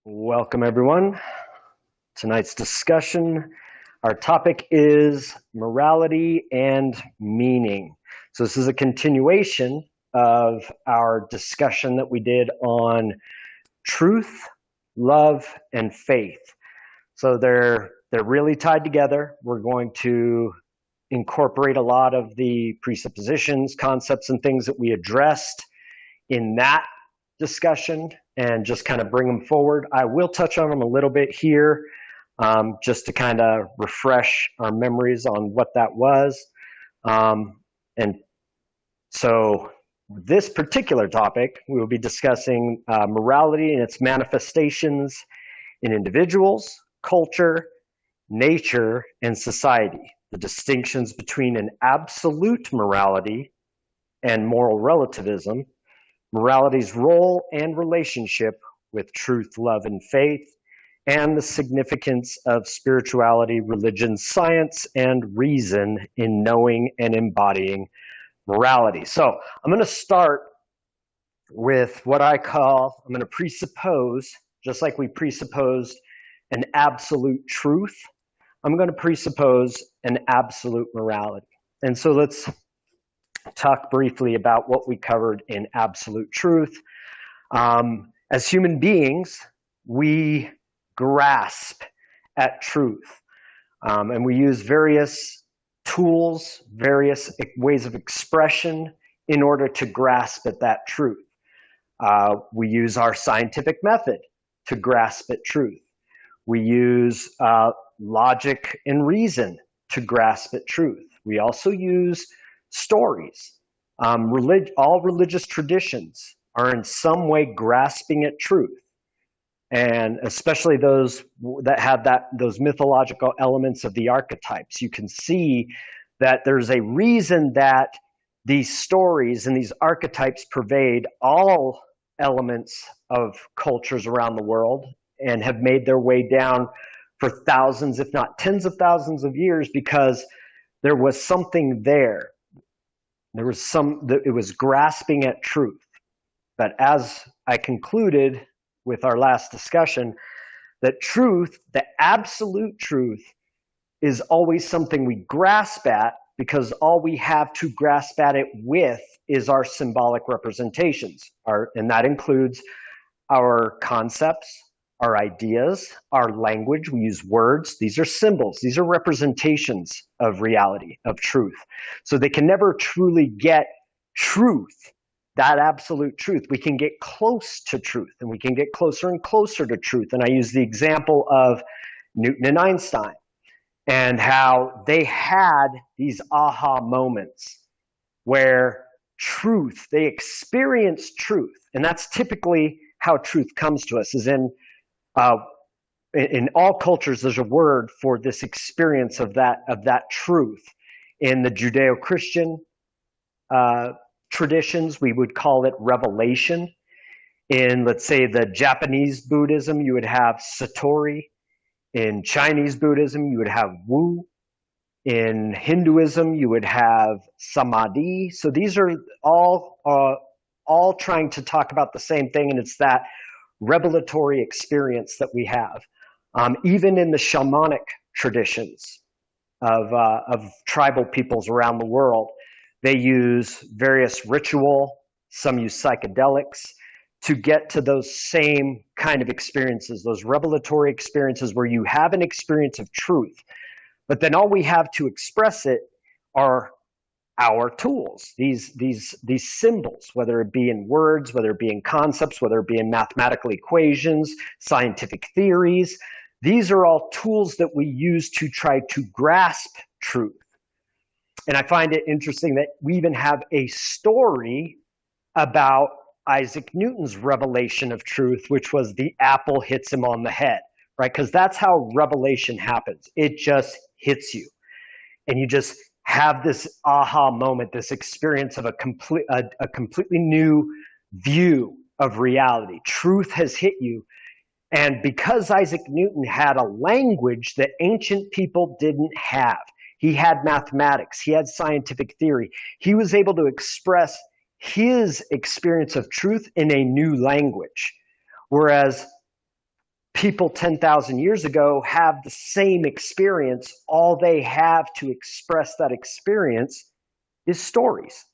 Welcome, everyone. Tonight's discussion, our topic is morality and meaning. So this is a continuation of our discussion that we did on truth, love, and faith. So they're really tied together. We're going to incorporate a lot of the presuppositions, concepts, and things that we addressed in that discussion and just kind of bring them forward. I will touch on them a little bit here just to kind of refresh our memories on what that was. And so this particular topic, we will be discussing morality and its manifestations in individuals, culture, nature, and society. The distinctions between an absolute morality and moral relativism, morality's role and relationship with truth, love, and faith, and the significance of spirituality, religion, science, and reason in knowing and embodying morality. So I'm going to start with what I'm going to presuppose, just like we presupposed an absolute truth, I'm going to presuppose an absolute morality. And so let's talk briefly about what we covered in absolute truth. As human beings, we grasp at truth, and we use various tools, various ways of expression in order to grasp at that truth. We use our scientific method to grasp at truth. We use logic and reason to grasp at truth. We also use stories. All religious traditions are in some way grasping at truth, and especially those that have those mythological elements of the archetypes. You can see that there's a reason that these stories and these archetypes pervade all elements of cultures around the world and have made their way down for thousands, if not tens of thousands of years, because there was something there. It was grasping at truth. But as I concluded with our last discussion, that truth, the absolute truth, is always something we grasp at, because all we have to grasp at it with is our symbolic representations. And that includes our concepts, our ideas, our language. We use words. These are symbols. These are representations of reality, of truth. So they can never truly get truth, that absolute truth. We can get close to truth, and we can get closer and closer to truth. And I use the example of Newton and Einstein and how they had these aha moments where truth, they experienced truth. And that's typically how truth comes to us, is in all cultures, there's a word for this experience of that truth. In the Judeo-Christian traditions, we would call it revelation. In, let's say, the Japanese Buddhism, you would have Satori. In Chinese Buddhism, you would have Wu. In Hinduism, you would have Samadhi. So these are all trying to talk about the same thing, and it's that revelatory experience that we have. Even in the shamanic traditions of tribal peoples around the world, they use various ritual, some use psychedelics to get to those same kind of experiences, those revelatory experiences where you have an experience of truth, but then all we have to express it are our tools, these symbols, whether it be in words, whether it be in concepts, whether it be in mathematical equations, scientific theories. These are all tools that we use to try to grasp truth. And I find it interesting that we even have a story about Isaac Newton's revelation of truth, which was the apple hits him on the head, right? Because that's how revelation happens. It just hits you. And you just have this aha moment, this experience of a completely new view of reality. Truth has hit you. And because Isaac Newton had a language that ancient people didn't have, he had mathematics, he had scientific theory, he was able to express his experience of truth in a new language. Whereas people 10,000 years ago have the same experience. All they have to express that experience is stories.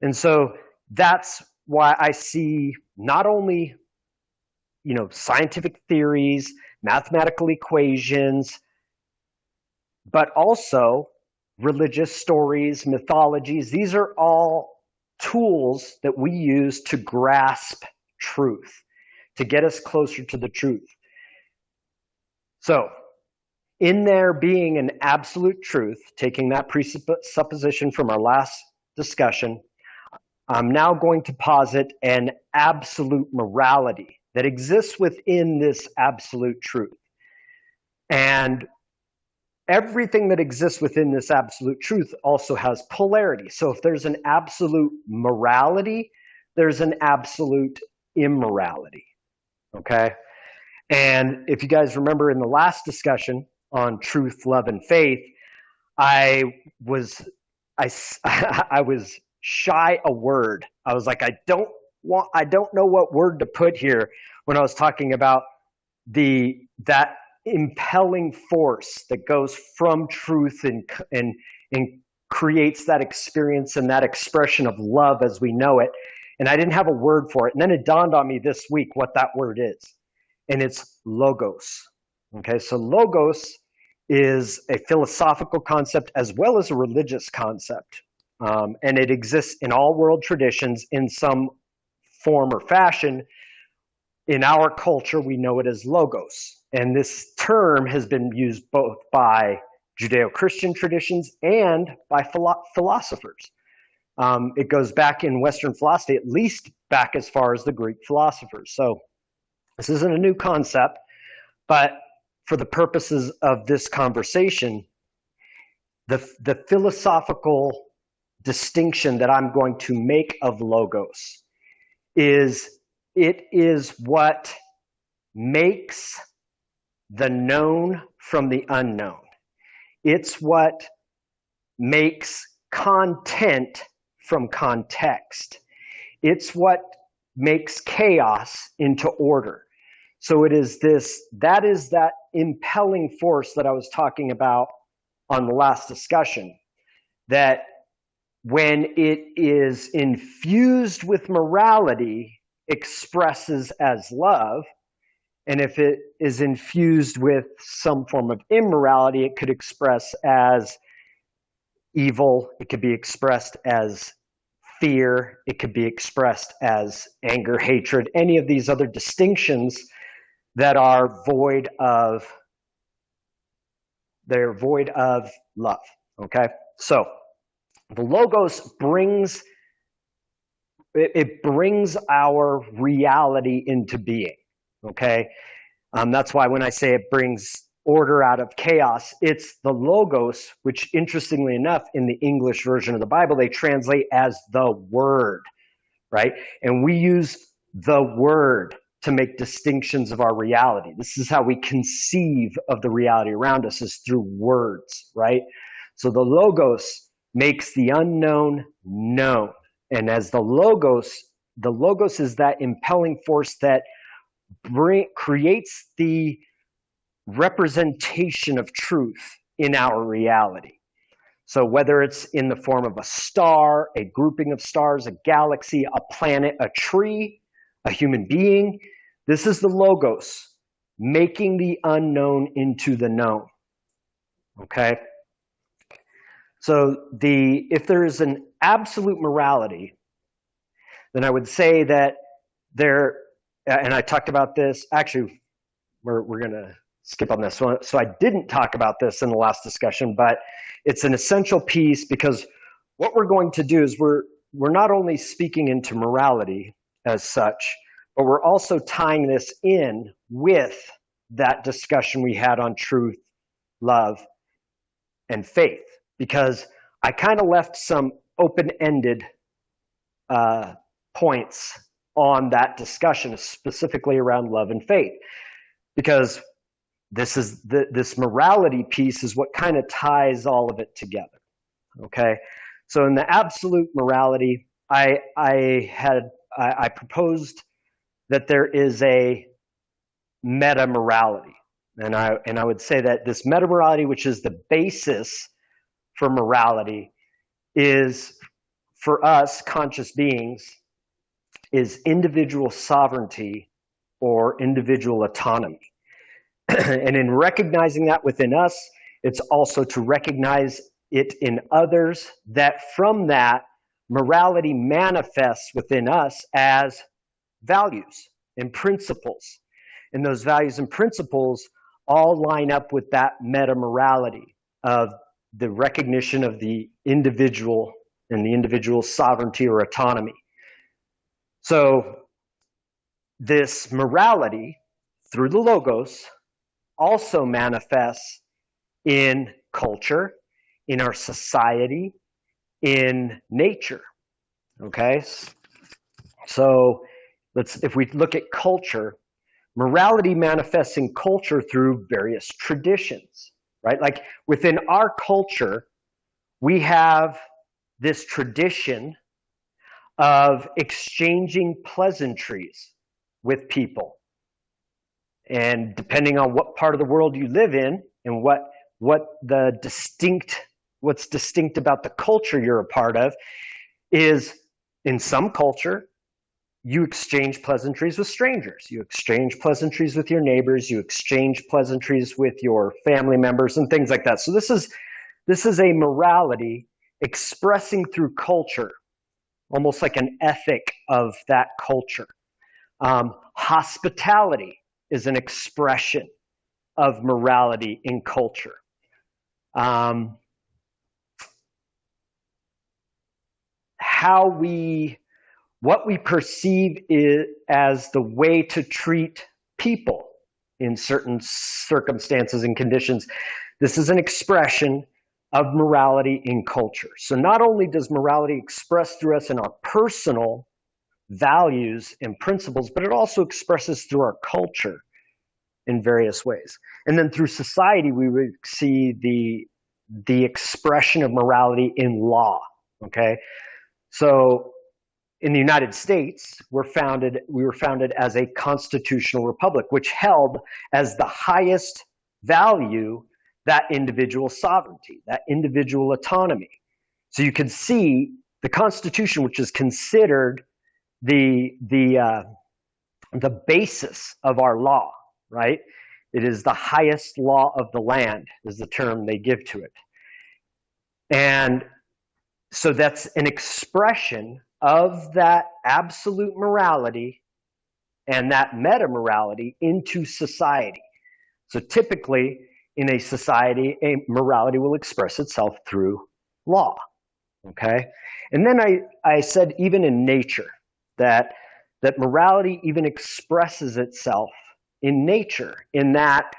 And so that's why I see not only, scientific theories, mathematical equations, but also religious stories, mythologies. These are all tools that we use to grasp truth, to get us closer to the truth. So, in there being an absolute truth, taking that presupposition from our last discussion, I'm now going to posit an absolute morality that exists within this absolute truth. And everything that exists within this absolute truth also has polarity. So if there's an absolute morality, there's an absolute immorality. Okay? And if you guys remember in the last discussion on truth, love, and faith, I was shy a word. I was like, I don't know what word to put here when I was talking about that impelling force that goes from truth and creates that experience and that expression of love as we know it. And I didn't have a word for it. And then it dawned on me this week what that word is. And it's logos. Okay, so logos is a philosophical concept as well as a religious concept. And it exists in all world traditions in some form or fashion. In our culture, we know it as logos. And this term has been used both by Judeo-Christian traditions and by philosophers. It goes back in Western philosophy, at least back as far as the Greek philosophers. So this isn't a new concept, but for the purposes of this conversation, the philosophical distinction that I'm going to make of logos is it is what makes the known from the unknown. It's what makes content from context. It's what makes chaos into order. So it is that impelling force that I was talking about on the last discussion, that when it is infused with morality, expresses as love. And if it is infused with some form of immorality, it could express as evil. It could be expressed as fear. It could be expressed as anger, hatred, any of these other distinctions that are void of love. Okay? So the logos brings our reality into being. Okay? That's why when I say it brings order out of chaos, it's the logos, which interestingly enough, in the English version of the Bible, they translate as the word, right? And we use the word to make distinctions of our reality. This is how we conceive of the reality around us, is through words, right? So the logos makes the unknown known. And as the logos is that impelling force that creates the representation of truth in our reality. So whether it's in the form of a star, a grouping of stars, a galaxy, a planet, a tree, a human being, this is the logos making the unknown into the known. Okay? So if there is an absolute morality, then I would say that and I talked about this, actually, we're going to skip on this one. So I didn't talk about this in the last discussion, but it's an essential piece, because what we're going to do is we're not only speaking into morality as such, but we're also tying this in with that discussion we had on truth, love, and faith, because I kind of left some open-ended points on that discussion, specifically around love and faith, because this morality piece is what kind of ties all of it together. Okay, so in the absolute morality, I proposed that there is a meta-morality. And I would say that this meta-morality, which is the basis for morality, is, for us conscious beings, is individual sovereignty or individual autonomy. And in recognizing that within us, it's also to recognize it in others, that from that, morality manifests within us as values and principles. And those values and principles all line up with that meta-morality of the recognition of the individual and the individual's sovereignty or autonomy. So this morality, through the logos, also manifests in culture, in our society, in nature. Okay? So if we look at culture, morality manifests in culture through various traditions, right? Like within our culture, we have this tradition of exchanging pleasantries with people. And depending on what part of the world you live in and what's distinct about the culture you're a part of, is in some culture, you exchange pleasantries with strangers. You exchange pleasantries with your neighbors. You exchange pleasantries with your family members and things like that. So this is a morality expressing through culture, almost like an ethic of that culture. Hospitality is an expression of morality in culture. What we perceive as the way to treat people in certain circumstances and conditions, this is an expression of morality in culture. So not only does morality express through us in our personal values and principles, but it also expresses through our culture in various ways. And then through society, we would see the expression of morality in law. Okay, so in the United States, we were founded as a constitutional republic, which held as the highest value that individual sovereignty, that individual autonomy. So you can see the Constitution, which is considered the basis of our law, right? It is the highest law of the land, is the term they give to it. And so that's an expression of that absolute morality and that meta-morality into society. So typically, in a society, a morality will express itself through law, okay? And then I said even in nature, that morality even expresses itself in nature, in that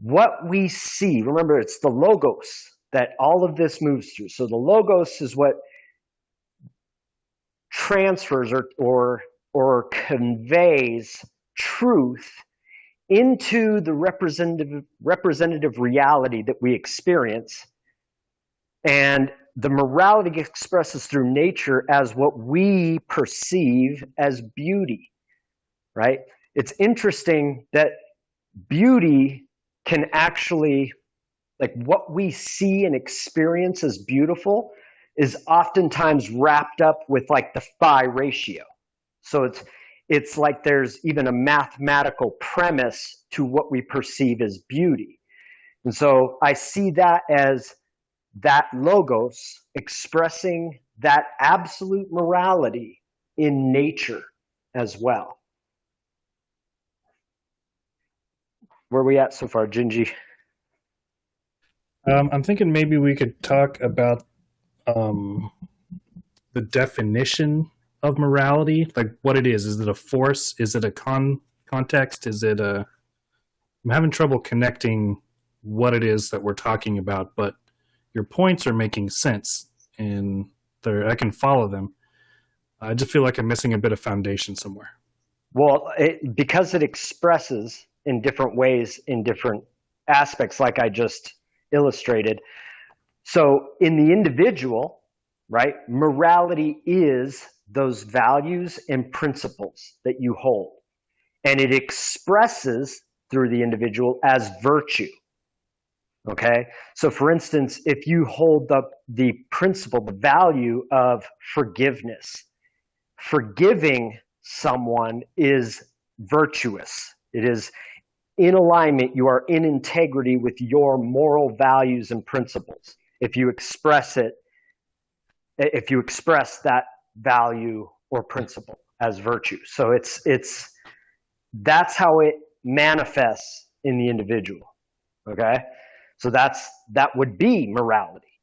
what we see, remember, it's the logos that all of this moves through. So the logos is what transfers or conveys truth into the representative reality that we experience. And the morality expresses through nature as what we perceive as beauty, right? It's interesting that beauty can actually, like what we see and experience as beautiful is oftentimes wrapped up with like the phi ratio. So it's like there's even a mathematical premise to what we perceive as beauty. And so I see that as that logos expressing that absolute morality in nature as well. Where are we at so far, Gingy? I'm thinking maybe we could talk about the definition of morality, like what it is. Is it a force? Is it a context? Is it a... I'm having trouble connecting what it is that we're talking about, but your points are making sense, and I can follow them. I just feel like I'm missing a bit of foundation somewhere. Well, because it expresses in different ways, in different aspects, like I just illustrated. So in the individual, right, morality is those values and principles that you hold. and it expresses through the individual as virtue. Okay, so for instance, if you hold up the principle, the value of forgiveness, forgiving someone is virtuous. It is in alignment. You are in integrity with your moral values and principles. If you express that value or principle as virtue. So that's how it manifests in the individual. Okay? So that would be morality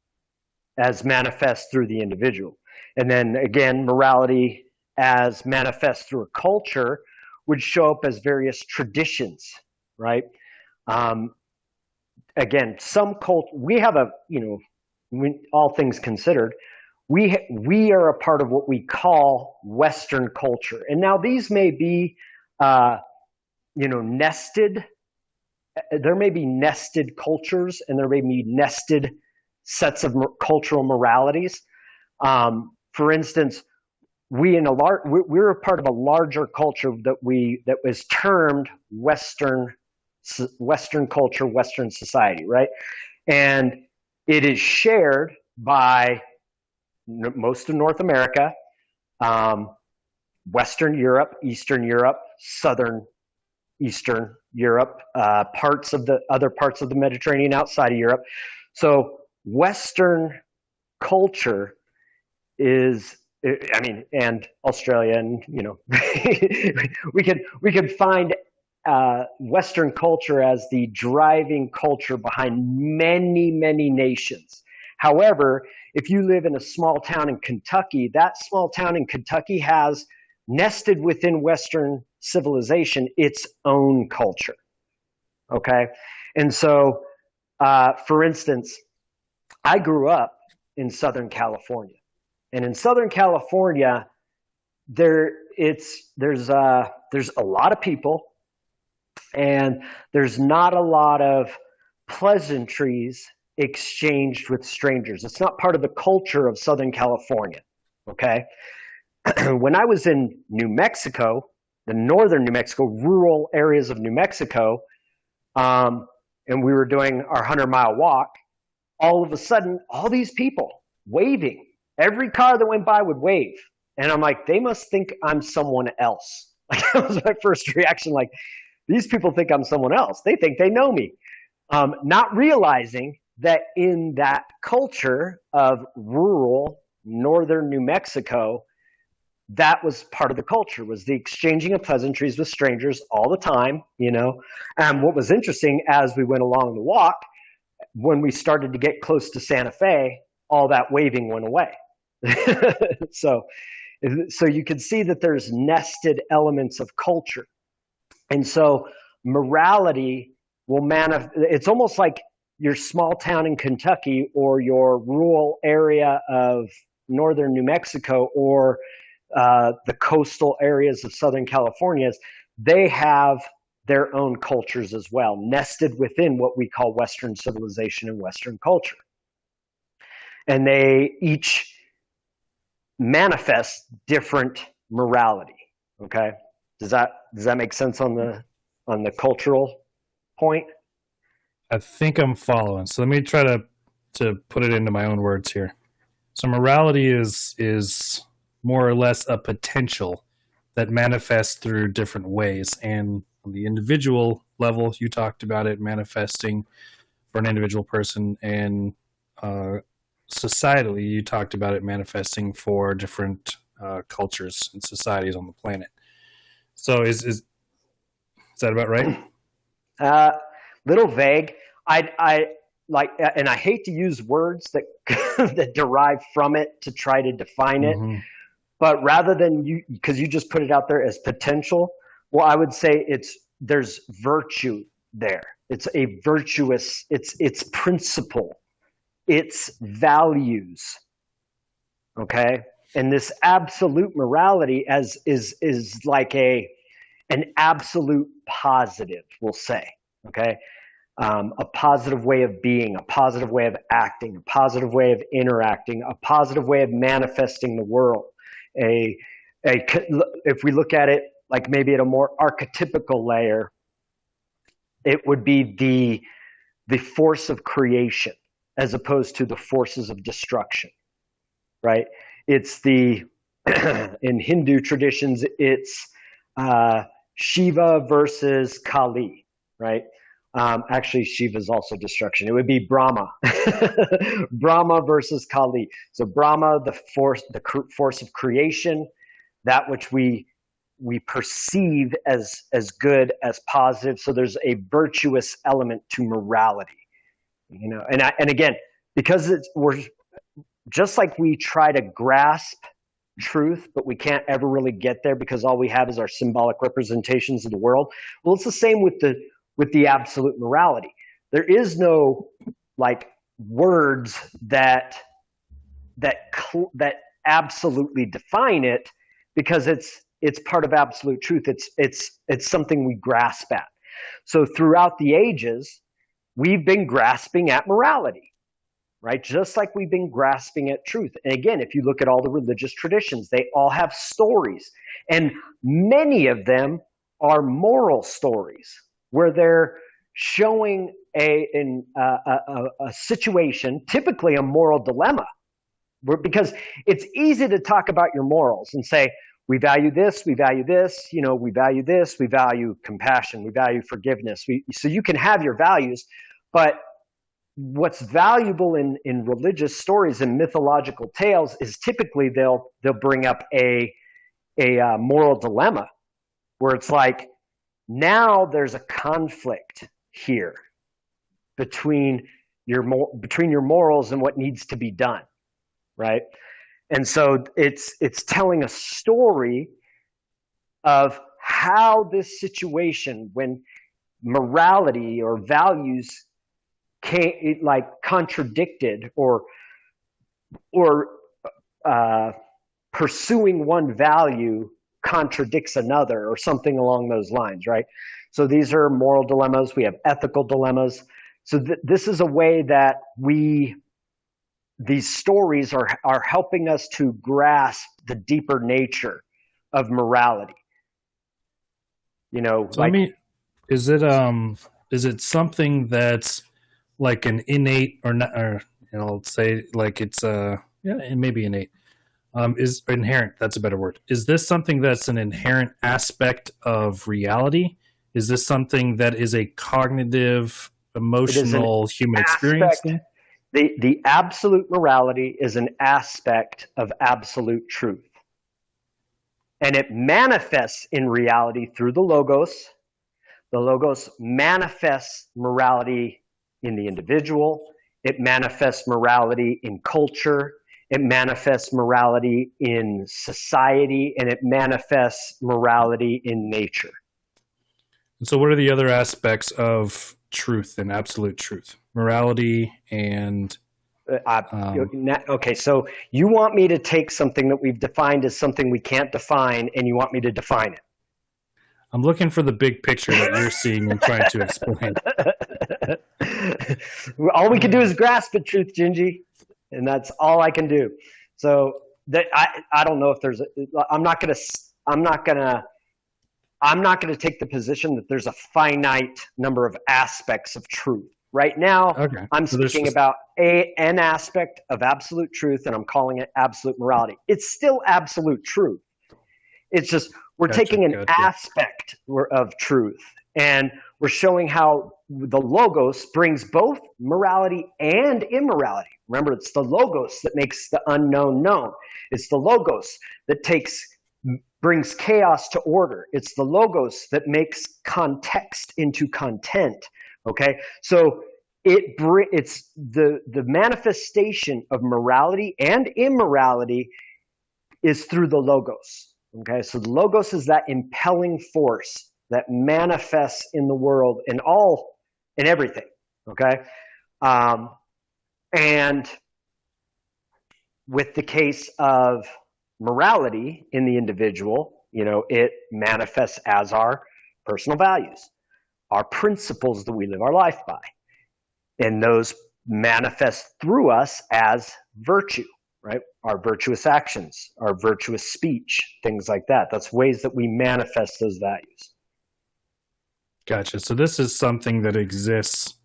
as manifest through the individual. And then again, morality as manifest through a culture would show up as various traditions, right? Again, some we have all things considered, we are a part of what we call Western culture. And now these may be, nested. There may be nested cultures, and there may be nested sets of cultural moralities. For instance, we're a part of a larger culture that was termed Western culture, Western society, right? And it is shared by most of North America, Western Europe, Eastern Europe, Southern Eastern Europe, parts of the other parts of the Mediterranean outside of Europe. So Western culture is, and Australia, and we could find Western culture as the driving culture behind many, many nations. However, if you live in a small town in Kentucky, that small town in Kentucky has nested within Western civilization its own culture. Okay? And so, for instance, I grew up in Southern California. And in Southern California, there's a lot of people, and there's not a lot of pleasantries exchanged with strangers. It's not part of the culture of Southern California. Okay? When I was in New Mexico, the northern New Mexico, rural areas of New Mexico, and we were doing our 100-mile walk, all of a sudden, all these people waving. Every car that went by would wave. And I'm like, they must think I'm someone else. Like, that was my first reaction. Like, these people think I'm someone else. They think they know me. Not realizing that in that culture of rural northern New Mexico, that was part of the culture, was the exchanging of pleasantries with strangers all the time, And what was interesting, as we went along the walk, when we started to get close to Santa Fe, all that waving went away. So you can see that there's nested elements of culture. And so morality will it's almost like your small town in Kentucky or your rural area of northern New Mexico or the coastal areas of Southern California. They have their own cultures as well, nested within what we call Western civilization and Western culture. And they each manifest different morality. Okay, does that make sense on the cultural point? I think I'm following. So let me try to put it into my own words here. So morality is more or less a potential that manifests through different ways. And on the individual level, you talked about it manifesting for an individual person, and societally, you talked about it manifesting for different cultures and societies on the planet. So is that about right? Little vague. I like, and I hate to use words that that derive from it to try to define it. Mm-hmm. But rather than because you just put it out there as potential, well, I would say there's virtue there. It's a virtuous, it's principle, it's values. Okay? And this absolute morality is like an absolute positive, we'll say. Okay? A positive way of being, a positive way of acting, a positive way of interacting, a positive way of manifesting the world. If we look at it like maybe at a more archetypical layer, it would be the force of creation as opposed to the forces of destruction, right? It's the in Hindu traditions, it's Shiva versus Kali, right? Actually, Shiva is also destruction. It would be Brahma, Brahma versus Kali. So Brahma, the force of creation, that which we perceive as good, as positive. So there's a virtuous element to morality, you know. And again, because we're just like we try to grasp truth, but we can't ever really get there because all we have is our symbolic representations of the world. Well, it's the same with the absolute morality. There is no like words that absolutely define it, because it's part of absolute truth. It's something we grasp at. So throughout the ages, we've been grasping at morality, right? Just like we've been grasping at truth. And again, if you look at all the religious traditions, they all have stories, and many of them are moral stories where they're showing a situation, typically a moral dilemma, because it's easy to talk about your morals and say, we value this, we value this, you know, we value this, we value compassion, we value forgiveness. So you can have your values, but what's valuable in religious stories and mythological tales is typically they'll bring up a moral dilemma where it's like, now there's a conflict here between your morals and what needs to be done, right? And so it's telling a story of how this situation, when morality or values contradicted or pursuing one value contradicts another, or something along those lines, right? So these are moral dilemmas. We have ethical dilemmas. So this is a way that these stories are helping us to grasp the deeper nature of morality. You know, so is it something that's like an innate or not, or you know, let's say like it's it may be innate. Is inherent, that's a better word. Is this something that's an inherent aspect of reality? Is this something that is a cognitive, emotional human experience thing? The absolute morality is an aspect of absolute truth. And it manifests in reality through the Logos. The Logos manifests morality in the individual. It manifests morality in culture. It manifests morality in society, and it manifests morality in nature. And so what are the other aspects of truth and absolute truth? Morality and... okay, so you want me to take something that we've defined as something we can't define, and you want me to define it. I'm looking for the big picture that you're seeing and trying to explain. All we can do is grasp the truth, Gingy. And that's all I can do. So I don't know if there's I'm not gonna take the position that there's a finite number of aspects of truth. Right now, okay. I'm speaking about an aspect of absolute truth, and I'm calling it absolute morality. It's still absolute truth. It's just we're taking an aspect of truth, and we're showing how the Logos brings both morality and immorality. Remember, it's the Logos that makes the unknown known. It's the Logos that brings chaos to order. It's the Logos that makes context into content. Okay, so it's the manifestation of morality and immorality is through the Logos. Okay, so the Logos is that impelling force that manifests in the world in everything. Okay, and with the case of morality in the individual, you know, it manifests as our personal values, our principles that we live our life by. And those manifest through us as virtue, right? our virtuous actions, our virtuous speech, things like that. That's ways that we manifest those values. Gotcha. So this is something that exists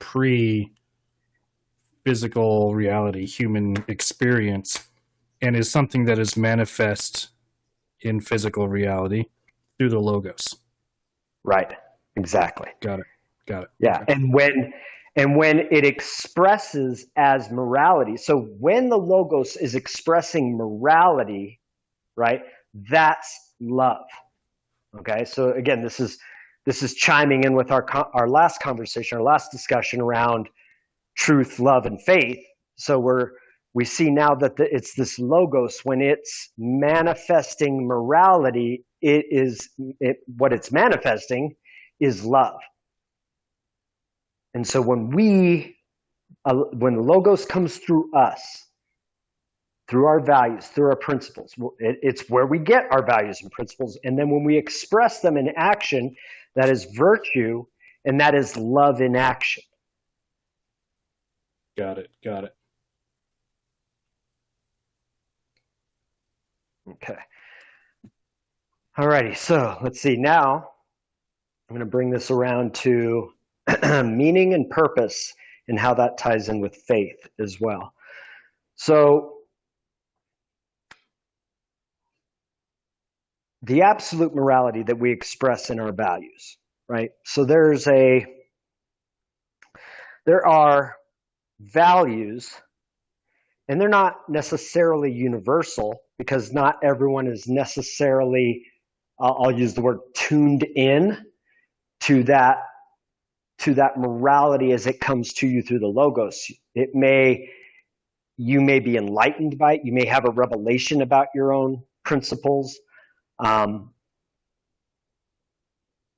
pre-physical reality, human experience, and is something that is manifest in physical reality through the logos. Right. Exactly. Got it. Yeah. Okay. And when it expresses as morality, so when the logos is expressing morality, right, that's love. Okay. So again, this is chiming in with our last conversation, our last discussion around truth, love, and faith. So we see now that it's this logos, when it's manifesting morality, what it's manifesting is love. And so when the logos comes through us, through our values, through our principles, it's where we get our values and principles. And then when we express them in action, that is virtue, and that is love in action. Got it. Okay. Alrighty, so let's see. Now I'm going to bring this around to meaning and purpose and how that ties in with faith as well. So the absolute morality that we express in our values, right? So there are values, and they're not necessarily universal, because not everyone is necessarily, I'll use the word, tuned in to that morality as it comes to you through the logos. You may be enlightened by it. You may have a revelation about your own principles.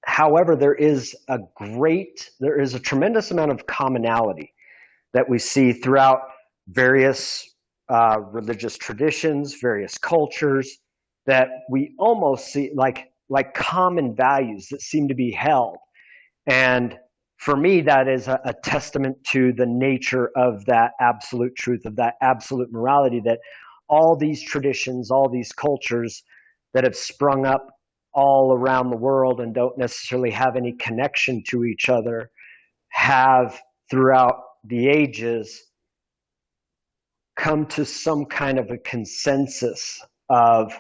However, there is a tremendous amount of commonality that we see throughout various religious traditions, various cultures, that we almost see like common values that seem to be held. And for me, that is a testament to the nature of that absolute truth, of that absolute morality, that all these traditions, all these cultures that have sprung up all around the world and don't necessarily have any connection to each other have, throughout the ages, come to some kind of a consensus of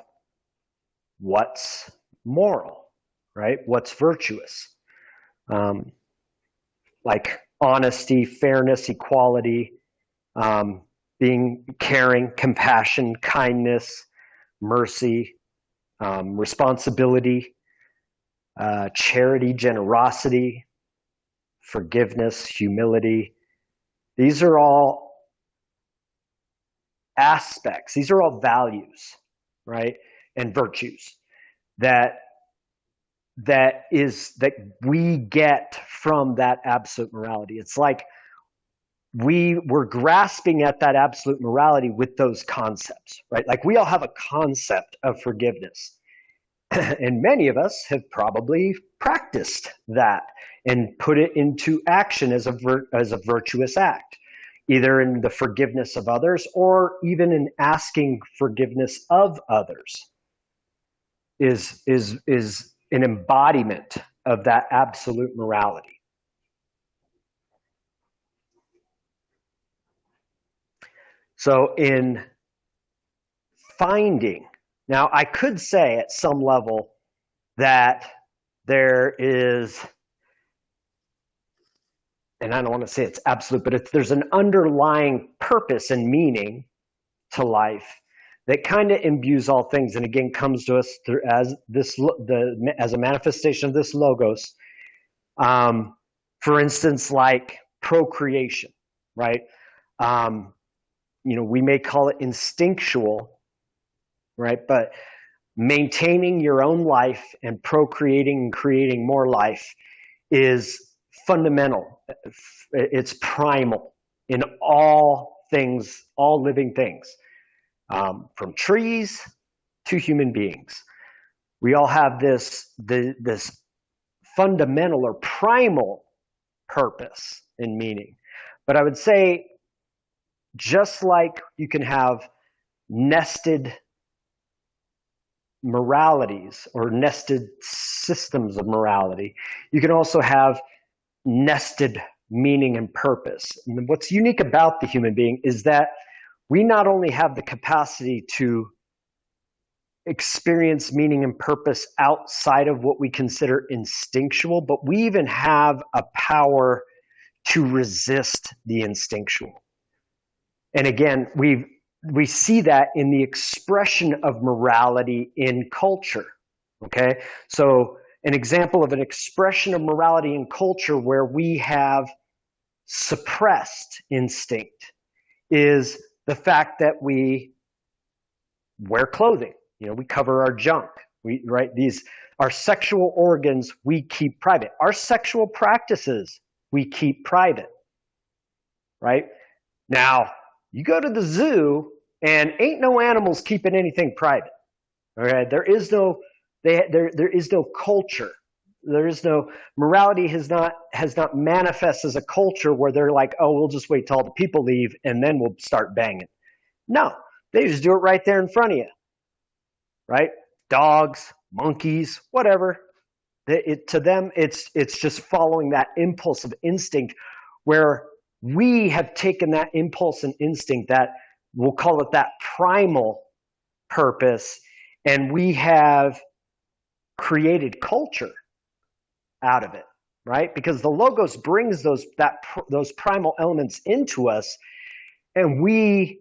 what's moral, right? What's virtuous. Like honesty, fairness, equality, being caring, compassion, kindness, mercy, responsibility, charity, generosity, forgiveness, humility. These are all aspects, these are all values, right? And virtues that we get from that absolute morality. It's like we're grasping at that absolute morality with those concepts, right? Like we all have a concept of forgiveness. And many of us have probably practiced that and put it into action as a virtuous act, either in the forgiveness of others or even in asking forgiveness of others is an embodiment of that absolute morality. So in finding, now I could say at some level that there is, and I don't want to say it's absolute, but there's an underlying purpose and meaning to life that kind of imbues all things, and again comes to us through as a manifestation of this logos. For instance, like procreation, right? We may call it instinctual, right? But maintaining your own life and procreating and creating more life is fundamental. It's primal in all things, all living things. From trees to human beings, we all have this fundamental or primal purpose and meaning. But I would say, just like you can have nested moralities or nested systems of morality. You can also have nested meaning and purpose. And what's unique about the human being is that we not only have the capacity to experience meaning and purpose outside of what we consider instinctual, but we even have a power to resist the instinctual. And again, we see that in the expression of morality in culture. Okay, so an example of an expression of morality in culture where we have suppressed instinct is the fact that we wear clothing. You know, we cover our junk. Our sexual organs we keep private. Our sexual practices we keep private. Right? Now, you go to the zoo and ain't no animals keeping anything private. Okay? There is no culture. There is no morality has not manifest as a culture where they're like, oh, we'll just wait till all the people leave and then we'll start banging. No, they just do it right there in front of you. Right? Dogs, monkeys, whatever. To them, it's just following that impulse of instinct, where we have taken that impulse and instinct, that we'll call it that primal purpose, and we have created culture out of it, right? Because the Logos brings those primal elements into us, and when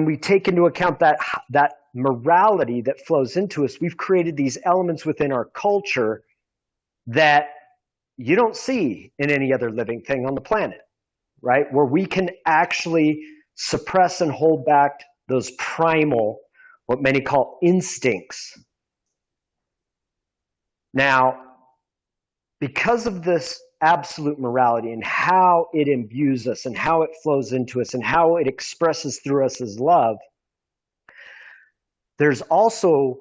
we take into account that morality that flows into us, we've created these elements within our culture that you don't see in any other living thing on the planet, right? Where we can actually suppress and hold back those primal, what many call instincts. Now, because of this absolute morality and how it imbues us and how it flows into us and how it expresses through us as love, there's also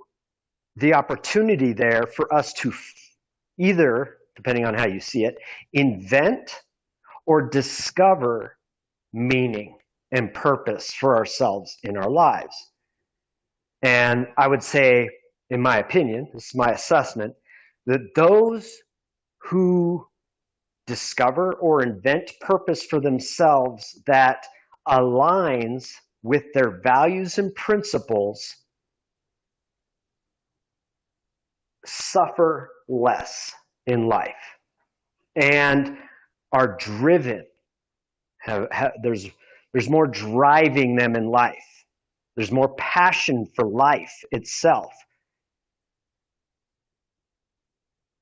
the opportunity there for us to either, depending on how you see it, invent or discover meaning and purpose for ourselves in our lives. And I would say, in my opinion, this is my assessment, that those who discover or invent purpose for themselves that aligns with their values and principles suffer less in life and are driven. There's more driving them in life. There's more passion for life itself.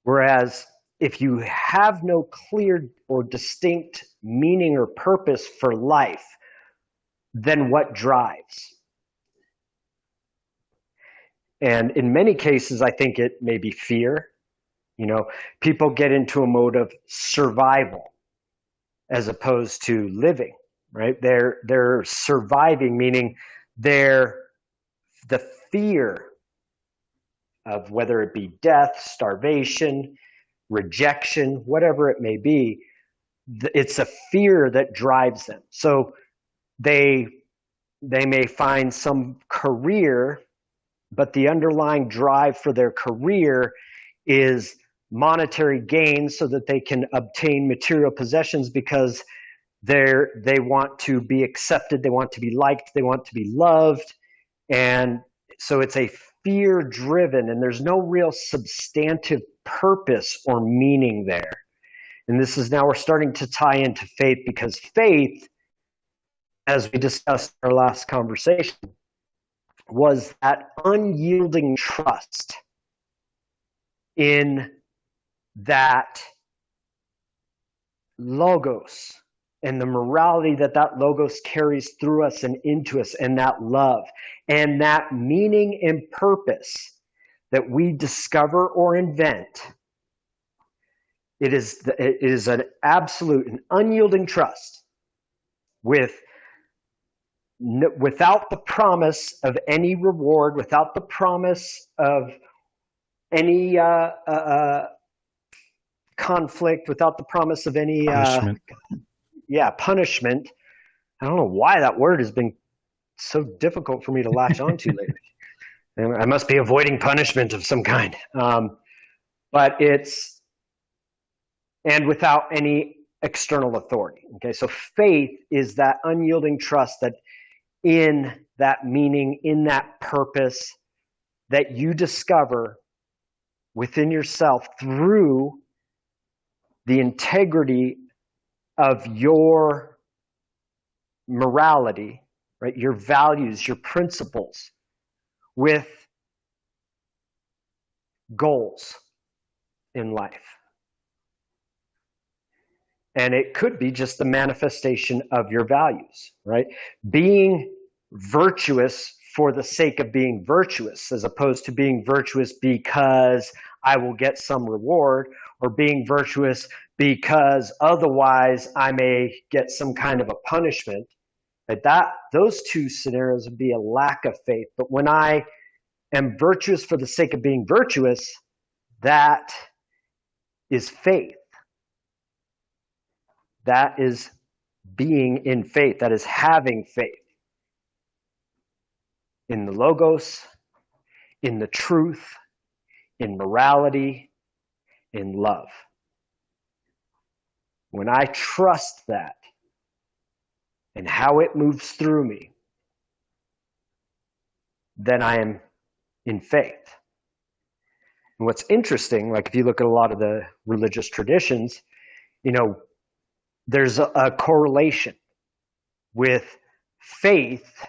Whereas if you have no clear or distinct meaning or purpose for life, then what drives? And in many cases, I think it may be fear. You know, people get into a mode of survival as opposed to living, right? They're surviving, meaning the fear of whether it be death, starvation, rejection, whatever it may be, it's a fear that drives them. So they may find some career, but the underlying drive for their career is monetary gain so that they can obtain material possessions because they want to be accepted, they want to be liked, they want to be loved. And so it's a fear driven, and there's no real substantive purpose or meaning there. And this is now we're starting to tie into faith, because faith, as we discussed in our last conversation, was that unyielding trust in that logos and the morality that logos carries through us and into us, and that love and that meaning and purpose that we discover or invent. It is an absolute and unyielding trust without the promise of any reward, without the promise of any conflict, without the promise of any punishment. Punishment. I don't know why that word has been so difficult for me to latch onto lately. And I must be avoiding punishment of some kind. But it's, and without any external authority. Okay, so faith is that unyielding trust that in that meaning, in that purpose that you discover within yourself through the integrity of your morality, right? Your values, your principles, with goals in life. And it could be just the manifestation of your values, right? Being virtuous for the sake of being virtuous, as opposed to being virtuous because I will get some reward, or being virtuous because otherwise I may get some kind of a punishment. Right? Those two scenarios would be a lack of faith. But when I am virtuous for the sake of being virtuous, that is faith. That is being in faith. That is having faith in the Logos, in the truth, in morality, in love. When I trust that and how it moves through me, then I am in faith. And what's interesting, like if you look at a lot of the religious traditions, there's a correlation with faith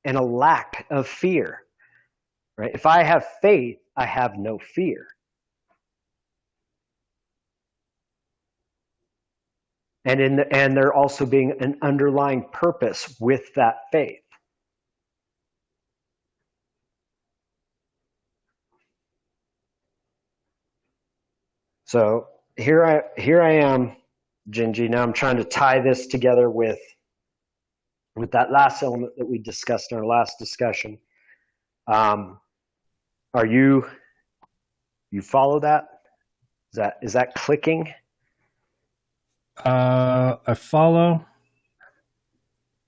and a lack of fear, right? If I have faith, I have no fear. And there also being an underlying purpose with that faith. So here I am, Gingy. Now I'm trying to tie this together with that last element that we discussed in our last discussion. Are you follow that? Is that clicking? I follow.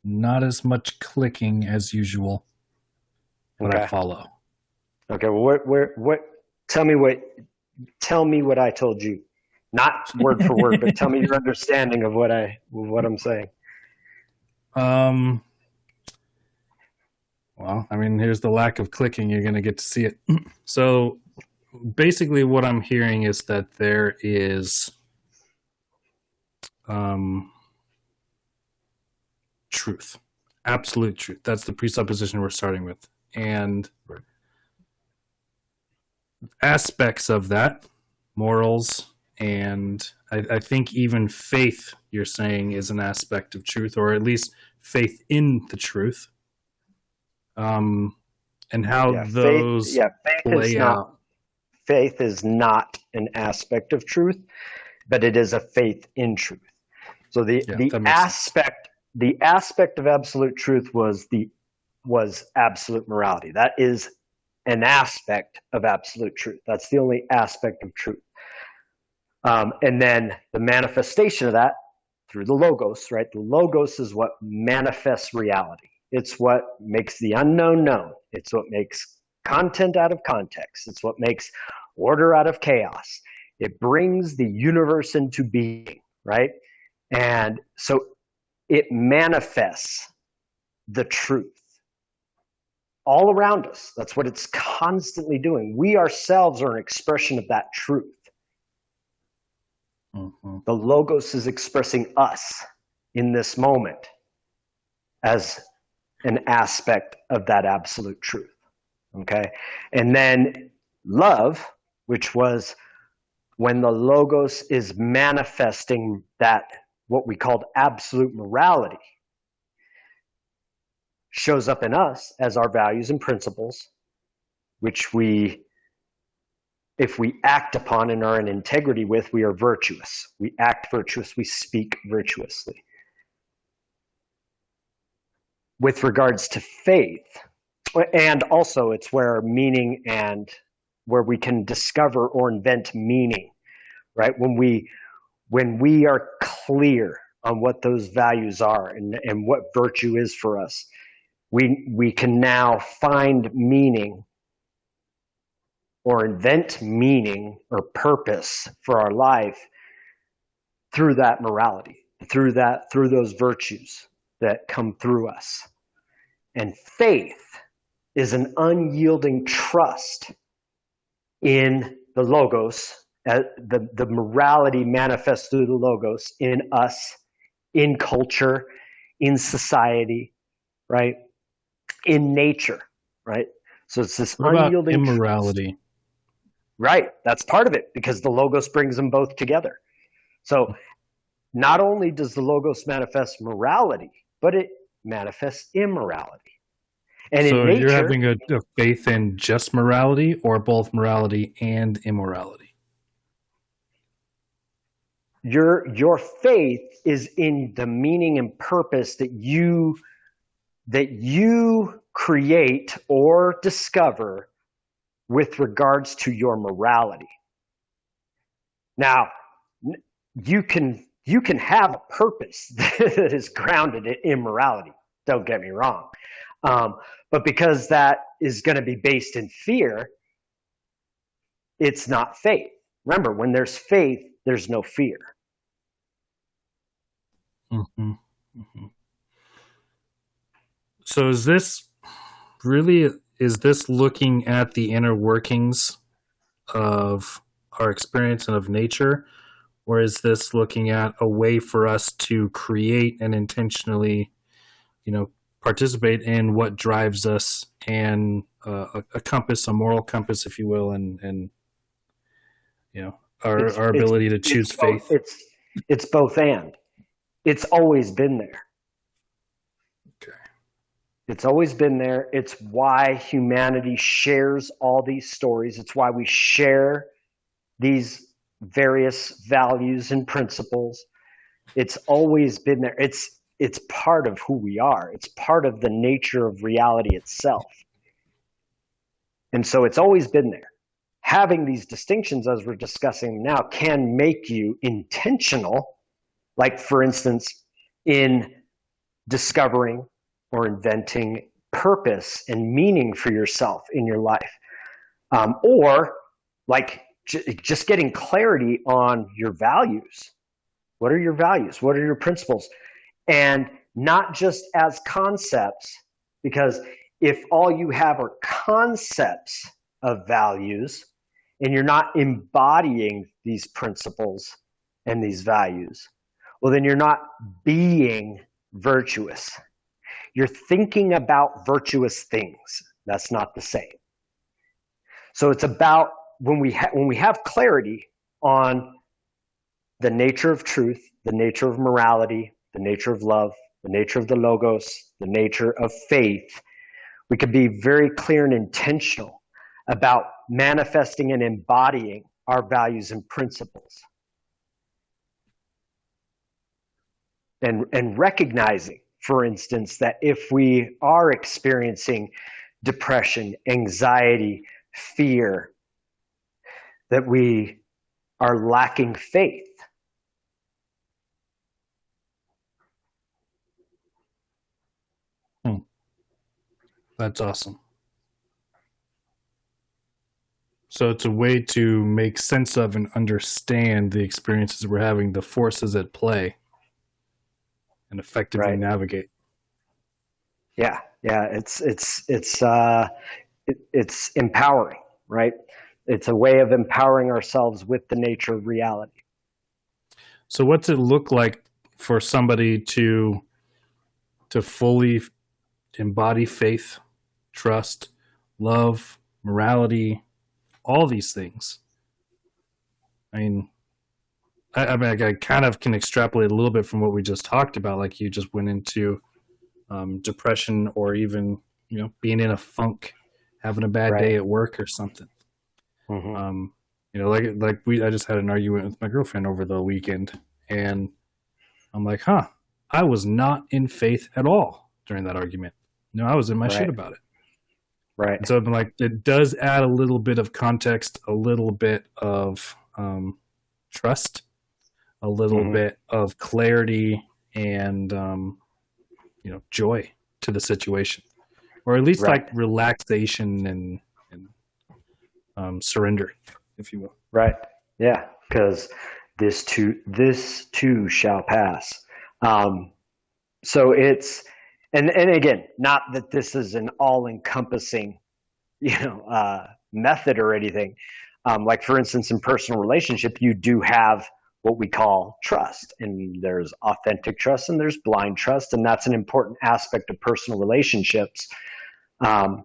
Not as much clicking as usual, but Okay. I follow. Okay. Well, what? Tell me what I told you. Not word for word, but tell me your understanding of what I'm saying. Well, I mean, here's the lack of clicking. You're going to get to see it. So basically what I'm hearing is that there is truth, absolute truth. That's the presupposition we're starting with. And aspects of that, morals, and I think even faith, you're saying, is an aspect of truth, or at least faith in the truth. And how those play out. Faith is not an aspect of truth, but it is a faith in truth. So the aspect of absolute truth was absolute morality. That is an aspect of absolute truth. That's the only aspect of truth. And then the manifestation of that through the Logos, right? The Logos is what manifests reality. It's what makes the unknown known. It's what makes content out of context. It's what makes order out of chaos. It brings the universe into being, right? And so it manifests the truth all around us. That's what it's constantly doing. We ourselves are an expression of that truth. Mm-hmm. The Logos is expressing us in this moment as an aspect of that absolute truth. Okay? And then love, which was when the Logos is manifesting that, what we called absolute morality, shows up in us as our values and principles, which if we act upon and are in integrity with, we are virtuous. We act virtuous. We speak virtuously. With regards to faith, and also it's where meaning and where we can discover or invent meaning, right? When we are clear on what those values are and what virtue is for us, we can now find meaning or invent meaning or purpose for our life through that morality, through those virtues that come through us. And faith is an unyielding trust in the logos, the morality manifests through the logos in us, in culture, in society, right? In nature, right? So it's this What about unyielding immorality? Right, that's part of it, because the logos brings them both together. So not only does the logos manifest morality, but it manifests immorality. And So in you're nature, having a faith in just morality, or both morality and immorality? your faith is in the meaning and purpose that you create or discover with regards to your morality. Now, you can have a purpose that is grounded in immorality. Don't get me wrong, but because that is going to be based in fear, it's not faith. Remember, when there's faith, there's no fear. Mm-hmm. Mm-hmm. So is this looking at the inner workings of our experience and of nature, or is this looking at a way for us to create and intentionally, participate in what drives us, and a compass, a moral compass, if you will, and our ability to choose faith? It's both and. It's always been there. Okay. It's always been there. It's why humanity shares all these stories. It's why we share these various values and principles. It's always been there. It's part of who we are. It's part of the nature of reality itself. And so it's always been there. Having these distinctions, as we're discussing now, can make you intentional. Like, for instance, in discovering or inventing purpose and meaning for yourself in your life. Or like just getting clarity on your values. What are your values? What are your principles? And not just as concepts, because if all you have are concepts of values and you're not embodying these principles and these values, well, then you're not being virtuous. You're thinking about virtuous things. That's not the same. So it's about when we have clarity on the nature of truth, the nature of morality, the nature of love, the nature of the logos, the nature of faith, we can be very clear and intentional about manifesting and embodying our values and principles. And recognizing, for instance, that if we are experiencing depression, anxiety, fear, that we are lacking faith. That's awesome. So it's a way to make sense of and understand the experiences we're having, the forces at play, and effectively navigate. Yeah. It's empowering, right? It's a way of empowering ourselves with the nature of reality. So what's it look like for somebody to fully embody faith, trust, love, morality, all these things? I mean, I kind of can extrapolate a little bit from what we just talked about. Like, you just went into depression, or even being in a funk, having a bad day at work or something. Mm-hmm. I just had an argument with my girlfriend over the weekend, and I'm like, I was not in faith at all during that argument. I was in my shit about it. Right. And so I'm like, it does add a little bit of context, a little bit of trust, a little mm-hmm. bit of clarity, and joy to the situation. or at least Right. like relaxation and surrender, if you will. Right. Yeah. Because this too shall pass. So it's, and again, not that this is an all-encompassing, method or anything. Like for instance, in personal relationship, you do have what we call trust, and there's authentic trust and there's blind trust, and that's an important aspect of personal relationships. Um,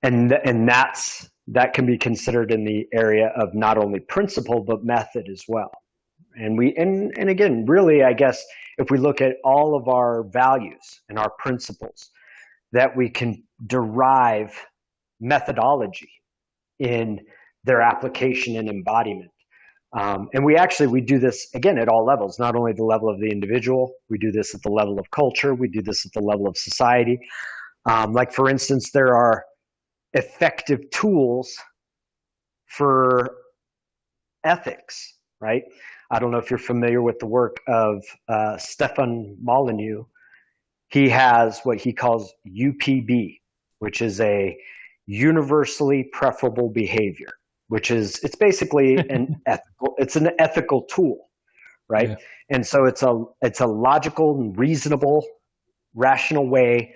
and that can be considered in the area of not only principle but method as well. And again, really, I guess if we look at all of our values and our principles, that we can derive methodology in their application and embodiment. And we do this again at all levels, not only the level of the individual, we do this at the level of culture, we do this at the level of society. Like for instance, there are effective tools for ethics, right? I don't know if you're familiar with the work of Stefan Molyneux. He has what he calls UPB, which is a universally preferable behavior, it's basically an ethical tool, right? Yeah. And so it's a logical and reasonable, rational way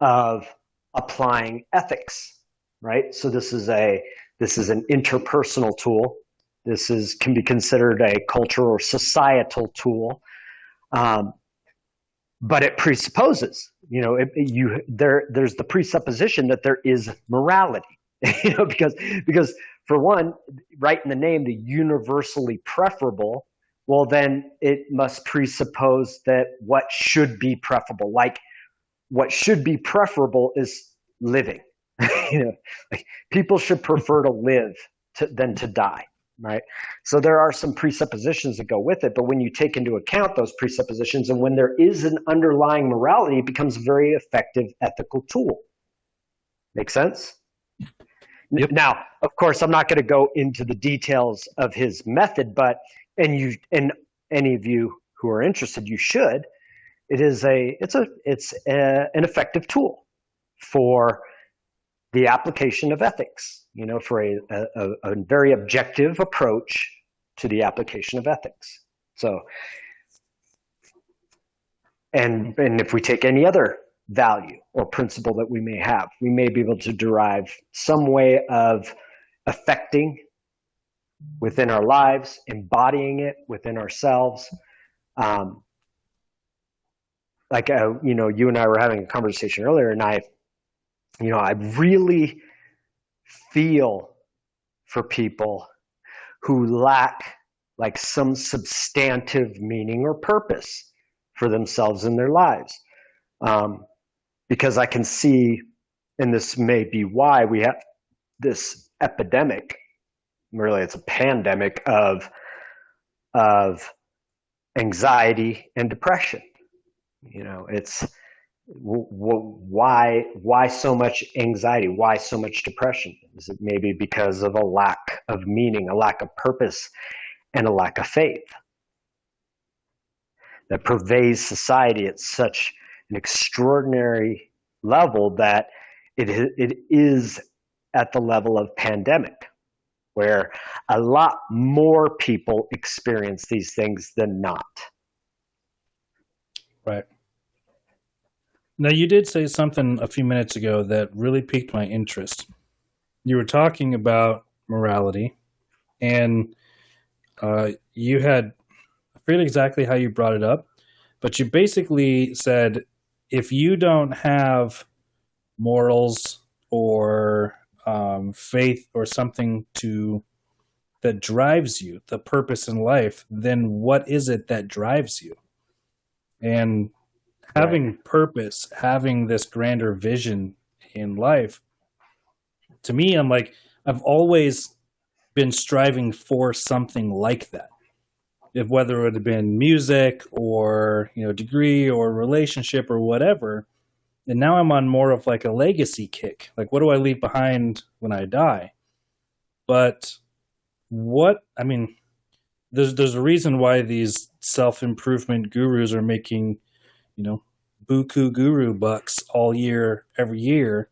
of applying ethics, right? So this is an interpersonal tool. Can be considered a cultural or societal tool, but it presupposes, there's the presupposition that there is morality, because for one, right in the name, the universally preferable. Well, then it must presuppose that what should be preferable, like what should be preferable is living. Like people should prefer to live than to die. Right. So there are some presuppositions that go with it, but when you take into account those presuppositions and when there is an underlying morality, it becomes a very effective ethical tool. Make sense? Yep. Now, of course, I'm not going to go into the details of his method, and any of you who are interested, you should. It's an effective tool for the application of ethics, for a very objective approach to the application of ethics. So, and if we take any other value or principle that we may have, we may be able to derive some way of affecting within our lives, embodying it within ourselves. You and I were having a conversation earlier, and I really feel for people who lack like some substantive meaning or purpose for themselves in their lives. Because I can see, and this may be why we have this epidemic, really it's a pandemic of anxiety and depression. It's why so much anxiety? Why so much depression? Is it maybe because of a lack of meaning, a lack of purpose, and a lack of faith that pervades society at such an extraordinary level that it is at the level of pandemic, where a lot more people experience these things than not. Right. Now, you did say something a few minutes ago that really piqued my interest. You were talking about morality, and you had, I forget exactly how you brought it up, but you basically said if you don't have morals or faith or something that drives you, the purpose in life, then what is it that drives you? And having purpose, having this grander vision in life, to me, I'm like, I've always been striving for something like that. Whether it had been music or, degree or relationship or whatever. And now I'm on more of like a legacy kick. Like, what do I leave behind when I die? But there's a reason why these self-improvement gurus are making, buku guru bucks all year, every year,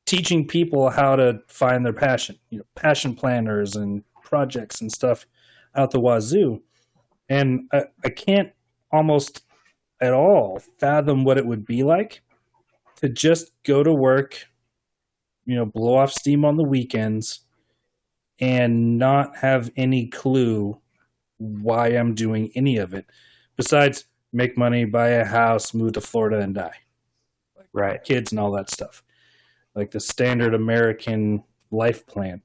teaching people how to find their passion, passion planners and projects and stuff out the wazoo. And I can't almost at all fathom what it would be like to just go to work, blow off steam on the weekends and not have any clue why I'm doing any of it besides make money, buy a house, move to Florida and die. Right. Kids and all that stuff. Like the standard American life plan.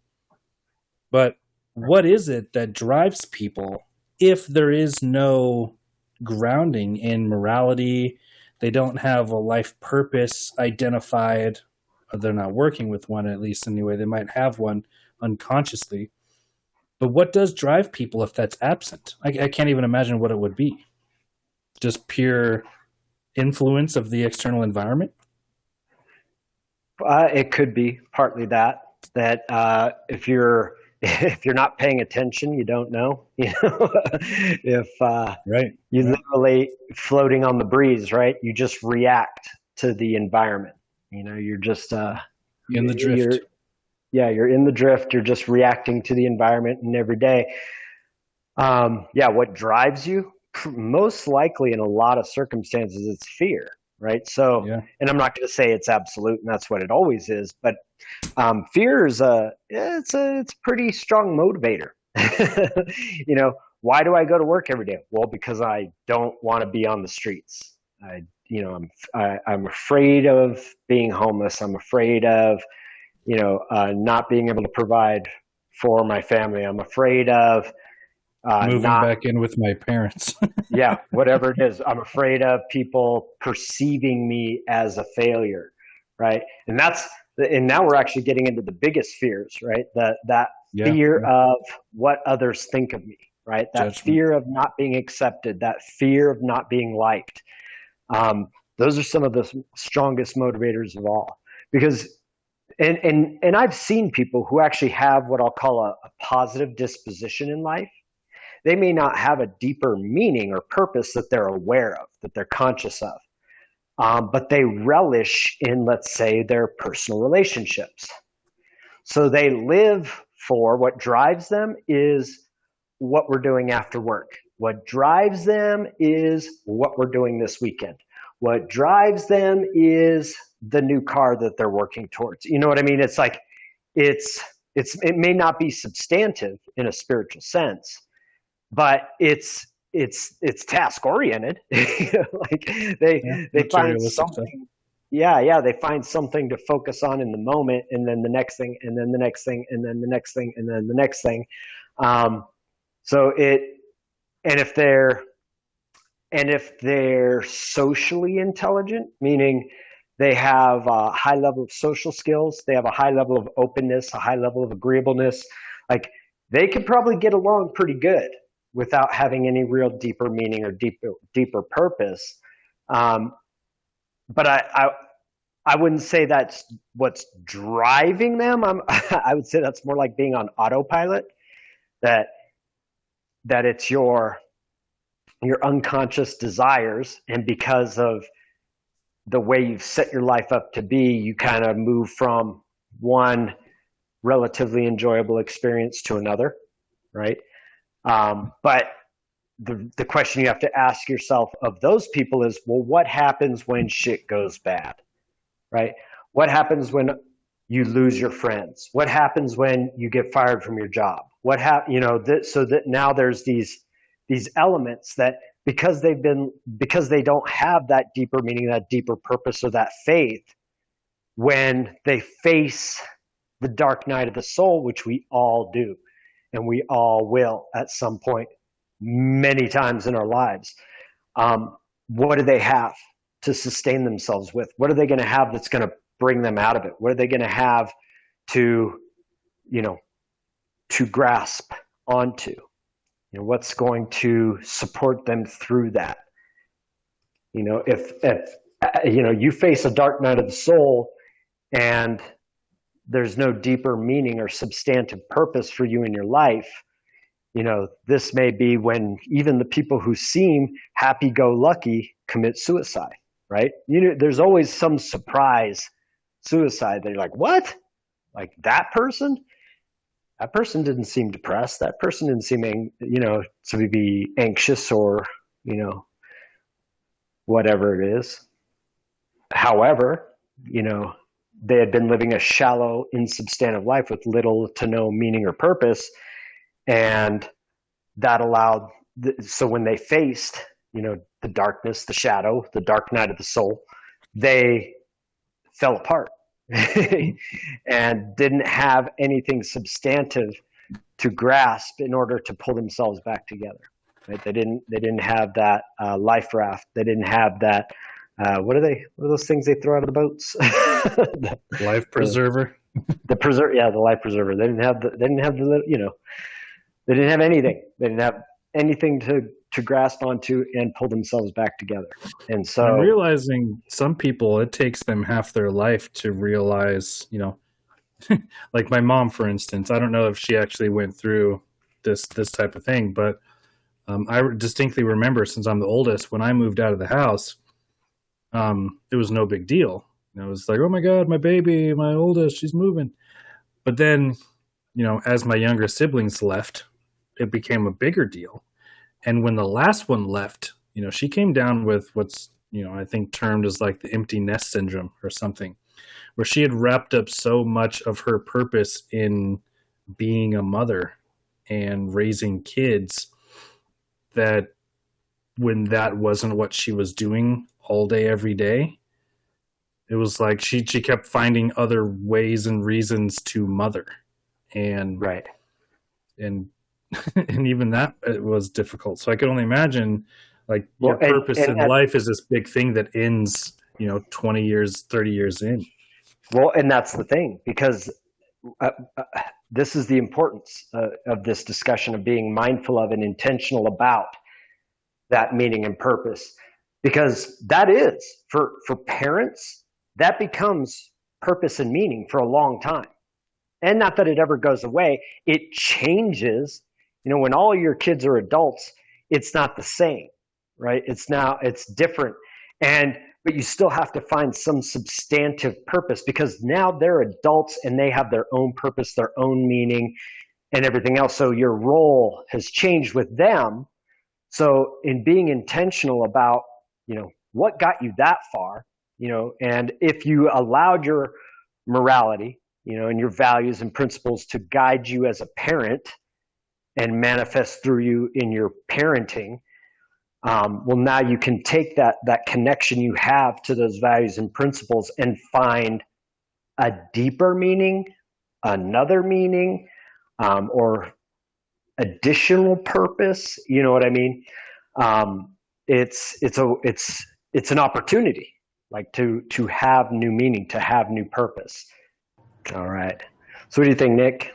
But what is it that drives people if there is no grounding in morality? They don't have a life purpose identified. Or they're not working with one, at least anyway. They might have one unconsciously. But what does drive people if that's absent? I can't even imagine what it would be. Just pure influence of the external environment? It could be partly that if you're not paying attention, you don't know. If right. You literally floating on the breeze, right? You just react to the environment. You're just in the drift. You're in the drift. You're just reacting to the environment, and every day. What drives you? Most likely, in a lot of circumstances, it's fear. Right. So, and I'm not going to say it's absolute and that's what it always is, but fear is it's a pretty strong motivator. Why do I go to work every day? Well, because I don't want to be on the streets. I'm afraid of being homeless. I'm afraid of, not being able to provide for my family. I'm afraid of moving back in with my parents. Yeah, whatever it is. I'm afraid of people perceiving me as a failure, right? And now we're actually getting into the biggest fears, right? That fear of what others think of me, right? That judgment. Fear of not being accepted, that fear of not being liked. Those are some of the strongest motivators of all. Because, and I've seen people who actually have what I'll call a positive disposition in life. They may not have a deeper meaning or purpose that they're aware of, that they're conscious of, but they relish in, let's say, their personal relationships. So they live for what drives them is what we're doing after work. What drives them is what we're doing this weekend. What drives them is the new car that they're working towards. You know what I mean? It's like it may not be substantive in a spiritual sense, but it's task oriented. Like they find something. They find something to focus on in the moment, and then the next thing, and then the next thing, and then the next thing, and then the next thing. If they're socially intelligent, meaning they have a high level of social skills, they have a high level of openness, a high level of agreeableness, like they could probably get along pretty good without having any real deeper meaning or deeper purpose. But I wouldn't say that's what's driving them. I would say that's more like being on autopilot, that it's your unconscious desires, and because of the way you've set your life up to be, you kind of move from one relatively enjoyable experience to another, right? But the question you have to ask yourself of those people is, well, what happens when shit goes bad, right? What happens when you lose your friends? What happens when you get fired from your job? So that now there's these elements that because they don't have that deeper meaning, that deeper purpose, or that faith, when they face the dark night of the soul, which we all do, and we all will at some point, many times in our lives, what do they have to sustain themselves with? What are they going to have that's going to bring them out of it? What are they going to have to grasp onto? What's going to support them through that? If you face a dark night of the soul and there's no deeper meaning or substantive purpose for you in your life, this may be when even the people who seem happy-go-lucky commit suicide, right? There's always some surprise suicide that you're like, what? Like that person? That person didn't seem depressed. That person didn't seem, to be anxious or, whatever it is. However, they had been living a shallow, insubstantive life with little to no meaning or purpose. And that allowed, so when they faced, the darkness, the shadow, the dark night of the soul, they fell apart and didn't have anything substantive to grasp in order to pull themselves back together. Right? They didn't have that life raft. They didn't have that. What are those things they throw out of the boats? Life preserver. The life preserver. They didn't have they didn't have anything. They didn't have anything to grasp onto and pull themselves back together. And so I'm realizing some people, it takes them half their life to realize, like my mom, for instance. I don't know if she actually went through this type of thing, but I distinctly remember, since I'm the oldest, when I moved out of the house, it was no big deal. It was like, oh my God, my baby, my oldest, she's moving. But then, as my younger siblings left, it became a bigger deal. And when the last one left, she came down with what's, I think termed as like the empty nest syndrome or something, where she had wrapped up so much of her purpose in being a mother and raising kids that when that wasn't what she was doing all day, every day, it was like she kept finding other ways and reasons to mother. And right. And even that, it was difficult. So I could only imagine, like, your purpose in life is this big thing that ends, 20 years, 30 years in. Well, and that's the thing, because this is the importance of this discussion of being mindful of and intentional about that meaning and purpose, because that is, for parents, that becomes purpose and meaning for a long time. And not that it ever goes away, it changes. When all your kids are adults, it's not the same, right? It's different. But you still have to find some substantive purpose, because now they're adults and they have their own purpose, their own meaning, and everything else. So your role has changed with them. So in being intentional about, what got you that far, and if you allowed your morality, and your values and principles to guide you as a parent and manifest through you in your parenting, well, now you can take that connection you have to those values and principles and find a deeper meaning, another meaning, or additional purpose. You know what I mean? It's an opportunity, like to have new meaning, to have new purpose. All right. So what do you think, Nick?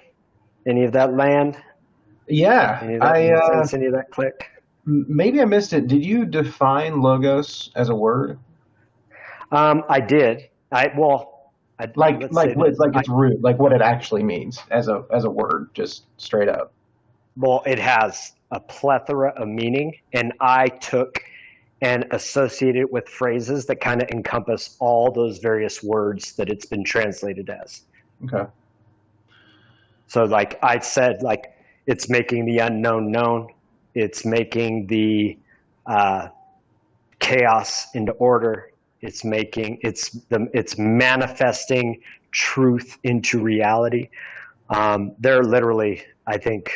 Any of that land? Yeah, Any of that click? Maybe I missed it. Did you define logos as a word? I did. Like its root, like what it actually means as a word, just straight up. Well, it has a plethora of meaning, and I took and associated it with phrases that kind of encompass all those various words that it's been translated as. Okay. So like I said, like it's making the unknown known. It's making the chaos into order. It's manifesting truth into reality. There are literally, I think,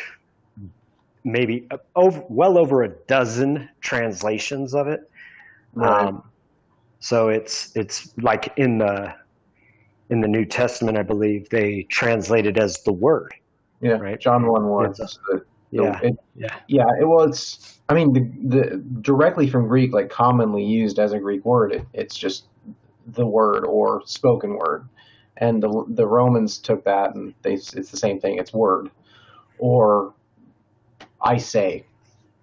maybe well over a dozen translations of it. Right. So it's like in the New Testament, I believe they translate it as the Word. Yeah, right. John 1:1. It's I mean the directly from Greek, like commonly used as a Greek word. It's just the word or spoken word, and the Romans took that and it's the same thing. It's word or I say,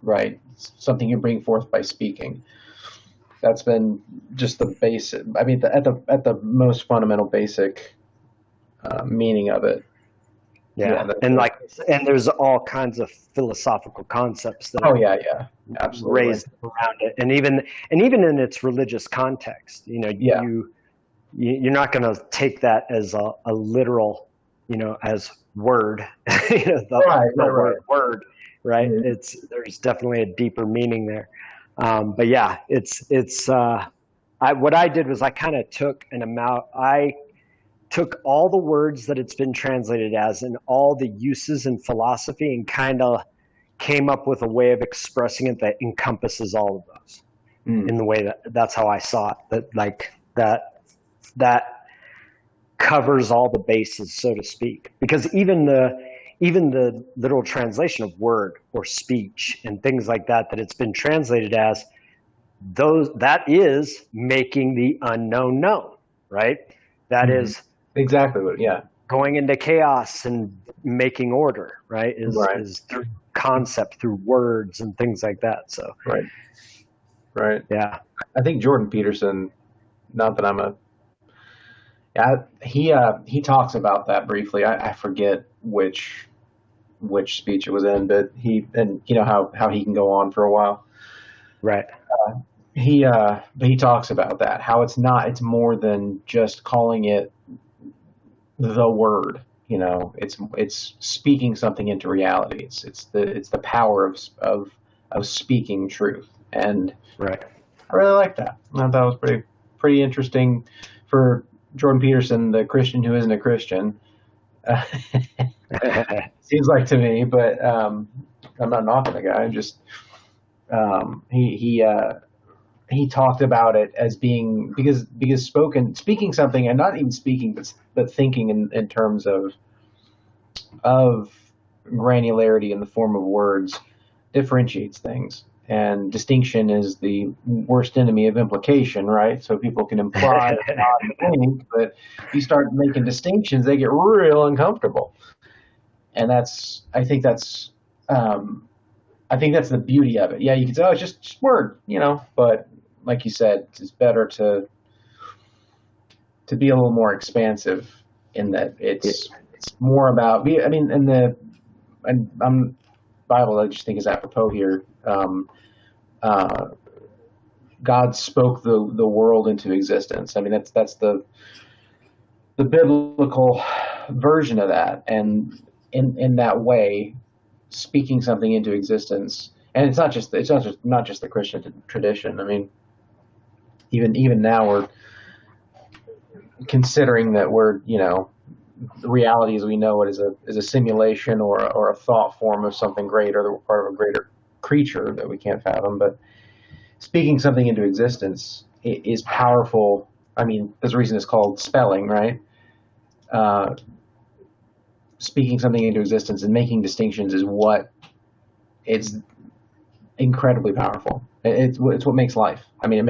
right? It's something you bring forth by speaking. That's been just the basic. I mean, at the most fundamental basic meaning of it. Yeah, and there's all kinds of philosophical concepts that. Oh yeah. Absolutely. raised around it, and even in its religious context, Yeah. you're not going to take that as a literal, as word, word, right? Mhm. There's definitely a deeper meaning there. But yeah, what I did was I kind of I took all the words that it's been translated as and all the uses in philosophy and kind of came up with a way of expressing it that encompasses all of those in the way that's how I saw it. That covers all the bases, so to speak. Because even the literal translation of word or speech and things like that it's been translated as, that is making the unknown known, right? That is exactly what. Yeah. going into chaos and making order, right? Right. Is through concept, through words and things like that. So right. Yeah. I think Jordan Peterson. Not that I'm a. Yeah, he talks about that briefly. I forget which speech it was in, but how he can go on for a while. Right. But he talks about that, how it's more than just calling it the word. It's speaking something into reality. It's the power of speaking truth, and Right. I really like that. I thought that was pretty interesting for Jordan Peterson, the Christian who isn't a Christian. Seems like to me, but I'm not knocking the guy. Just he talked about it as being because speaking something, and not even speaking, but thinking in terms of granularity in the form of words differentiates things. And distinction is the worst enemy of implication, right? So people can imply and think, but if you start making distinctions, they get real uncomfortable. And I think that's the beauty of it. Yeah, you can say, oh, it's just word, but like you said, it's better to be a little more expansive in that it's more about. I mean, I'm Bible. I just think is apropos here. God spoke the world into existence. I mean, that's the biblical version of that, and in that way, speaking something into existence. And it's not just the Christian tradition. I mean, even now we're considering that the reality as we know it is a simulation or a thought form of something greater, that we're part of a greater creature that we can't fathom. But speaking something into existence is powerful. I mean, there's a reason it's called spelling, right? Speaking something into existence and making distinctions it's incredibly powerful. It's what makes life. I mean,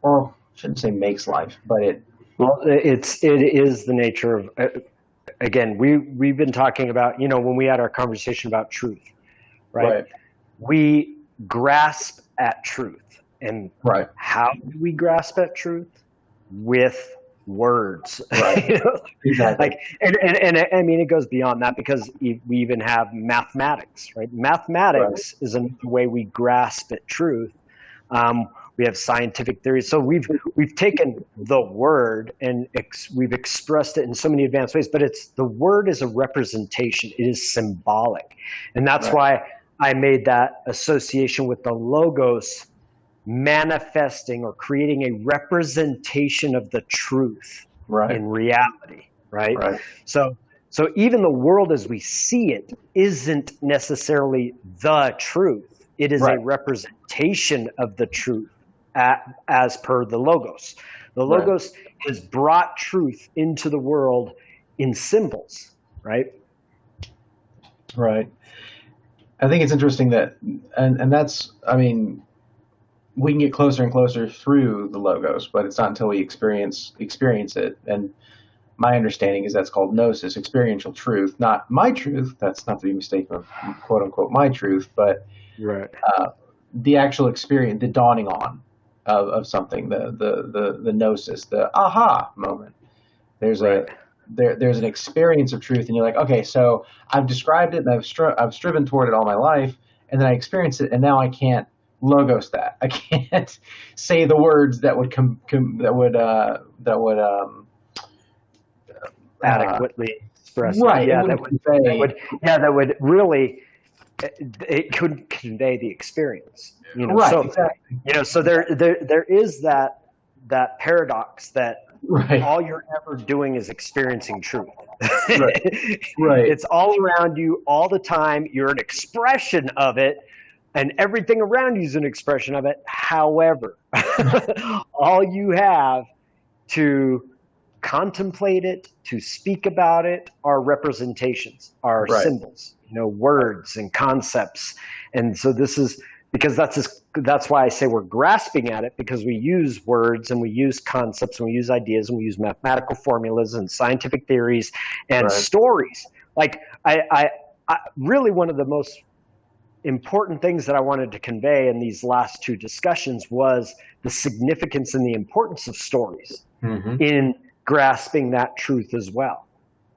or I shouldn't say makes life, but it is the nature of, again, we've been talking about, when we had our conversation about truth, right? We grasp at truth. And how do we grasp at truth? With words. Right. Exactly. And I mean, it goes beyond that, because we even have mathematics, right? Mathematics is another way we grasp at truth. We have scientific theories. So we've taken the word and we've expressed it in so many advanced ways, but the word is a representation. It is symbolic. And that's why I made that association with the logos manifesting or creating a representation of the truth in reality, right? So even the world as we see it isn't necessarily the truth. It is a representation of the truth as per the logos. The logos has brought truth into the world in symbols, right? Right. I think it's interesting that, and that's, I mean, we can get closer and closer through the logos, but it's not until we experience it. And my understanding is that's called gnosis, experiential truth, not my truth. That's not to be mistaken of quote unquote my truth, but the actual experience, the dawning on of something, the gnosis, the aha moment. There's there's an experience of truth, and you're like, okay, so I've described it, and I've striven toward it all my life, and then I experience it, and now I can't logos that. I can't say the words that would Adequately express it. right. Yeah, It that would would, convey. that would really, it could convey the experience. Right. So Exactly. so there is that paradox that Right. all you're ever doing is experiencing truth. Right. Right. It's all around you all the time. You're an expression of it, and everything around you is an expression of it. However, all you have to contemplate it, to speak about it, are representations, are Right. symbols, words and concepts. And so this is because that's why I say we're grasping at it, because we use words and we use concepts and we use ideas and we use mathematical formulas and scientific theories and Right. stories. Like I really, one of the most important things that I wanted to convey in these last two discussions was the significance and the importance of stories Mm-hmm. in grasping that truth as well.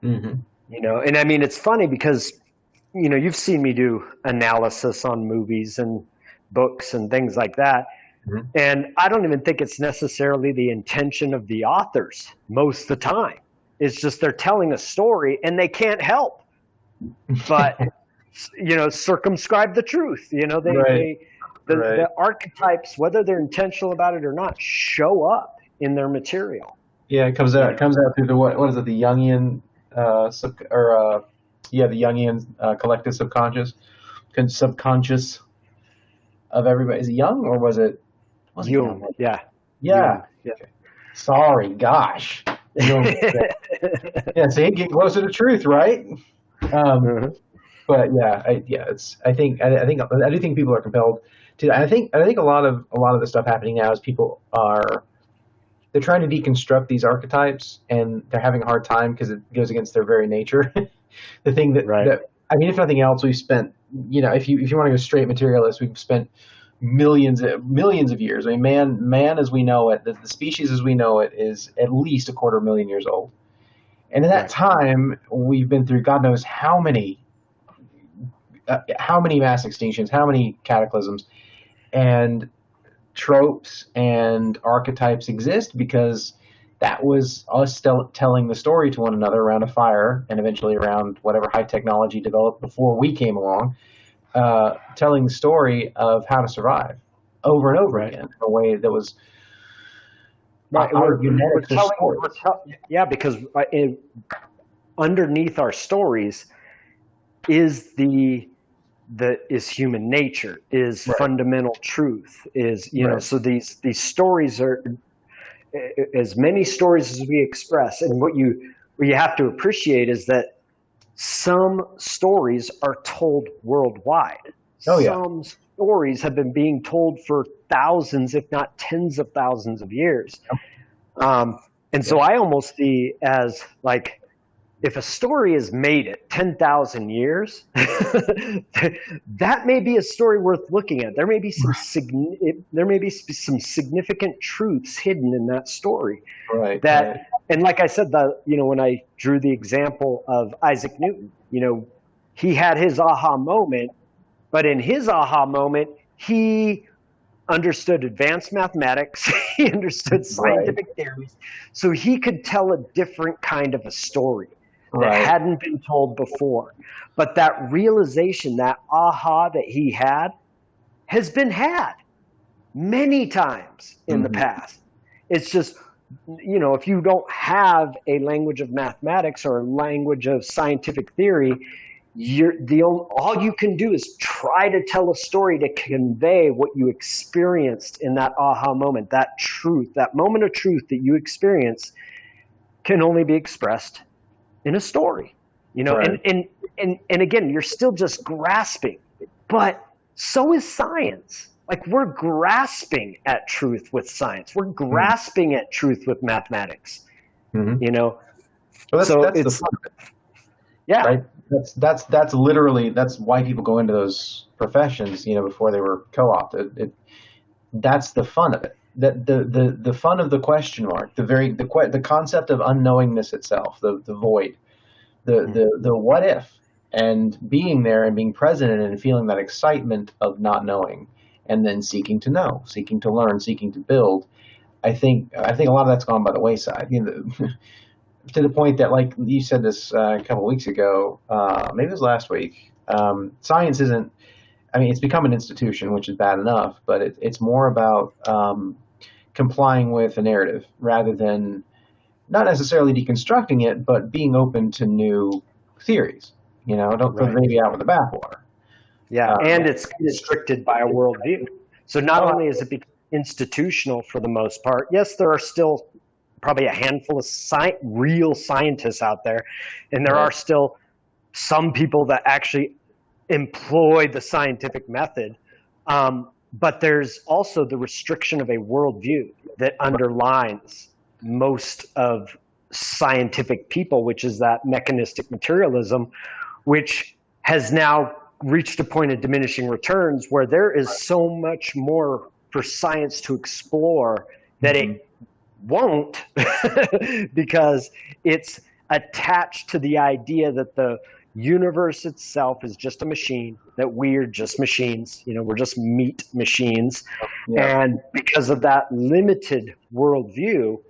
Mm-hmm. And I mean, it's funny because, you've seen me do analysis on movies and books and things like that. Mm-hmm. And I don't even think it's necessarily the intention of the authors most of the time. It's just they're telling a story and they can't help but, circumscribe the truth. Right. The archetypes, whether they're intentional about it or not, show up in their material. Yeah, it comes out through the what is it? The Jungian the Jungian collective subconscious of everybody. Is it Jung or was it Jung? Jung? Yeah. Yeah. Yeah. Sorry, gosh. Jung. Yeah, see, get closer to truth, right? But yeah, I do think people are compelled to. I think a lot of the stuff happening now is they're trying to deconstruct these archetypes, and they're having a hard time because it goes against their very nature. The thing that, Right. if nothing else, we've spent, if you want to go straight materialist, we've spent millions of years. I mean, man as we know it, the species as we know it is at least 250,000 years old. And in that time, we've been through God knows how many mass extinctions, how many cataclysms, and tropes and archetypes exist because that was us telling the story to one another around a fire, and eventually around whatever high technology developed before we came along, telling the story of how to survive over and over again in a way that was our genetics are stories. Because underneath our stories is is human nature, is fundamental truth, is so these stories are as many stories as we express. And what you have to appreciate is that some stories are told worldwide. Some stories have been being told for thousands, if not tens of thousands of years. And so I almost see as like, if a some has made it 10,000 years, that may be a story worth looking at. There may be some significant truths hidden in that story. And like I said, when I drew the example of Isaac Newton, he had his aha moment, but in his aha moment, he understood advanced mathematics, he understood scientific theories, so he could tell a different kind of a story that hadn't been told before. But that realization, that aha that he had, has been had many times in the past. It's just, if you don't have a language of mathematics or a language of scientific theory, all you can do is try to tell a story to convey what you experienced in that aha moment. That truth, that moment of truth that you experience, can only be expressed in a story, and again, you're still just grasping, but so is science. Like, we're grasping at truth with science. We're grasping at truth with mathematics, Well, that's it's the fun of it. Yeah. Right. That's literally, that's why people go into those professions, before they were co-opted. That's the fun of it. The fun of the question mark, the concept of unknowingness itself, the void, the what if, and being there and being present in it and feeling that excitement of not knowing, and then seeking to know, seeking to learn, seeking to build. I think a lot of that's gone by the wayside. To the point that, like you said this a couple of weeks ago, maybe it was last week. Science isn't. I mean, it's become an institution, which is bad enough, but it's more about complying with a narrative rather than not necessarily deconstructing it, but being open to new theories. Don't throw the baby out with the bathwater. Yeah, and it's restricted by a worldview. So not only is it institutional for the most part, yes, there are still probably a handful of real scientists out there, and there are still some people that actually employ the scientific method, but there's also the restriction of a worldview that underlines most of scientific people, which is that mechanistic materialism, which has now reached a point of diminishing returns where there is so much more for science to explore that it won't because it's attached to the idea that the universe itself is just a machine, that we're just machines, we're just meat machines. Yeah. And because of that limited worldview,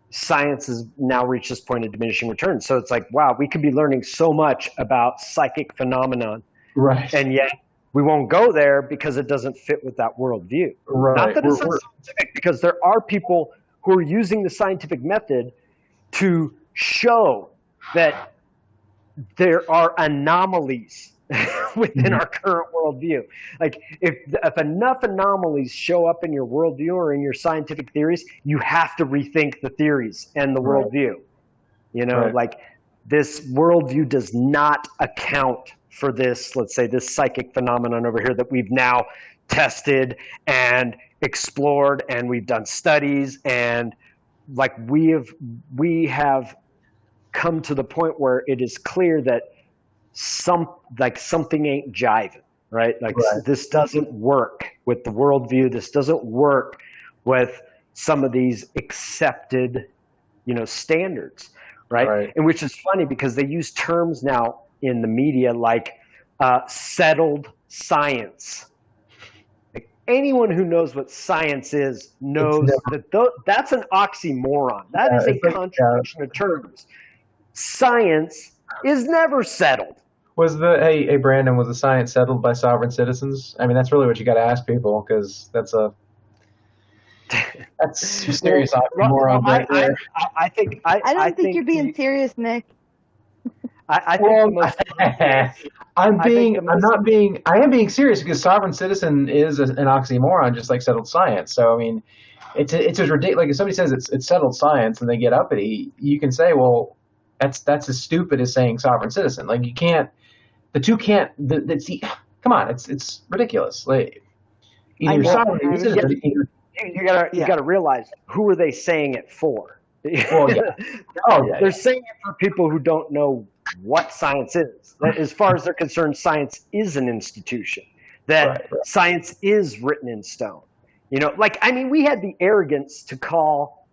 science has now reached this point of diminishing returns. So it's like, wow, we could be learning so much about psychic phenomenon, right? And yet we won't go there because it doesn't fit with that worldview. Right. Not that it's not scientific, because there are people who are using the scientific method to show that there are anomalies within our current worldview. Like if enough anomalies show up in your worldview or in your scientific theories, you have to rethink the theories and the worldview. Like this worldview does not account for this, let's say, this psychic phenomenon over here that we've now tested and explored, and we've done studies, and like we have come to the point where it is clear that something ain't jiving, right? This doesn't work with the worldview. This doesn't work with some of these accepted, standards, right? And which is funny because they use terms now in the media like settled science. Like anyone who knows what science is knows that's an oxymoron. That is a contradiction of terms. Science is never settled. Hey Brandon, was the science settled by sovereign citizens? I mean, that's really what you got to ask people, because that's serious oxymoron right there. I don't think you're being serious, Nick. I am being serious, because sovereign citizen is an oxymoron, just like settled science. So I mean, it's as ridiculous. Like if somebody says it's settled science and they get uppity, you can say, well, that's as stupid as saying sovereign citizen. Like you can't, the two can't. Come on, it's ridiculous. Like either you're sovereign or you're citizen. You gotta realize, who are they saying it for? Well, They're saying it for people who don't know what science is. As far as they're concerned, science is an institution. That science is written in stone. We had the arrogance to call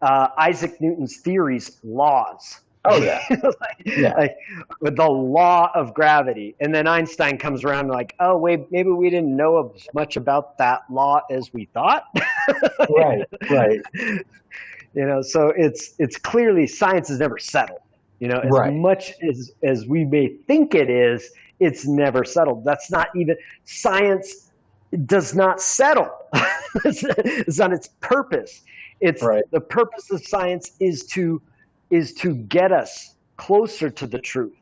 Isaac Newton's theories laws. Oh yeah. Like with the law of gravity, and then Einstein comes around and like, oh wait, maybe we didn't know as much about that law as we thought. Right. So it's clearly science is never settled. As much as we may think it is, it's never settled. That's not even science. Does not settle. It's on its purpose. It's the purpose of science is to get us closer to the truth.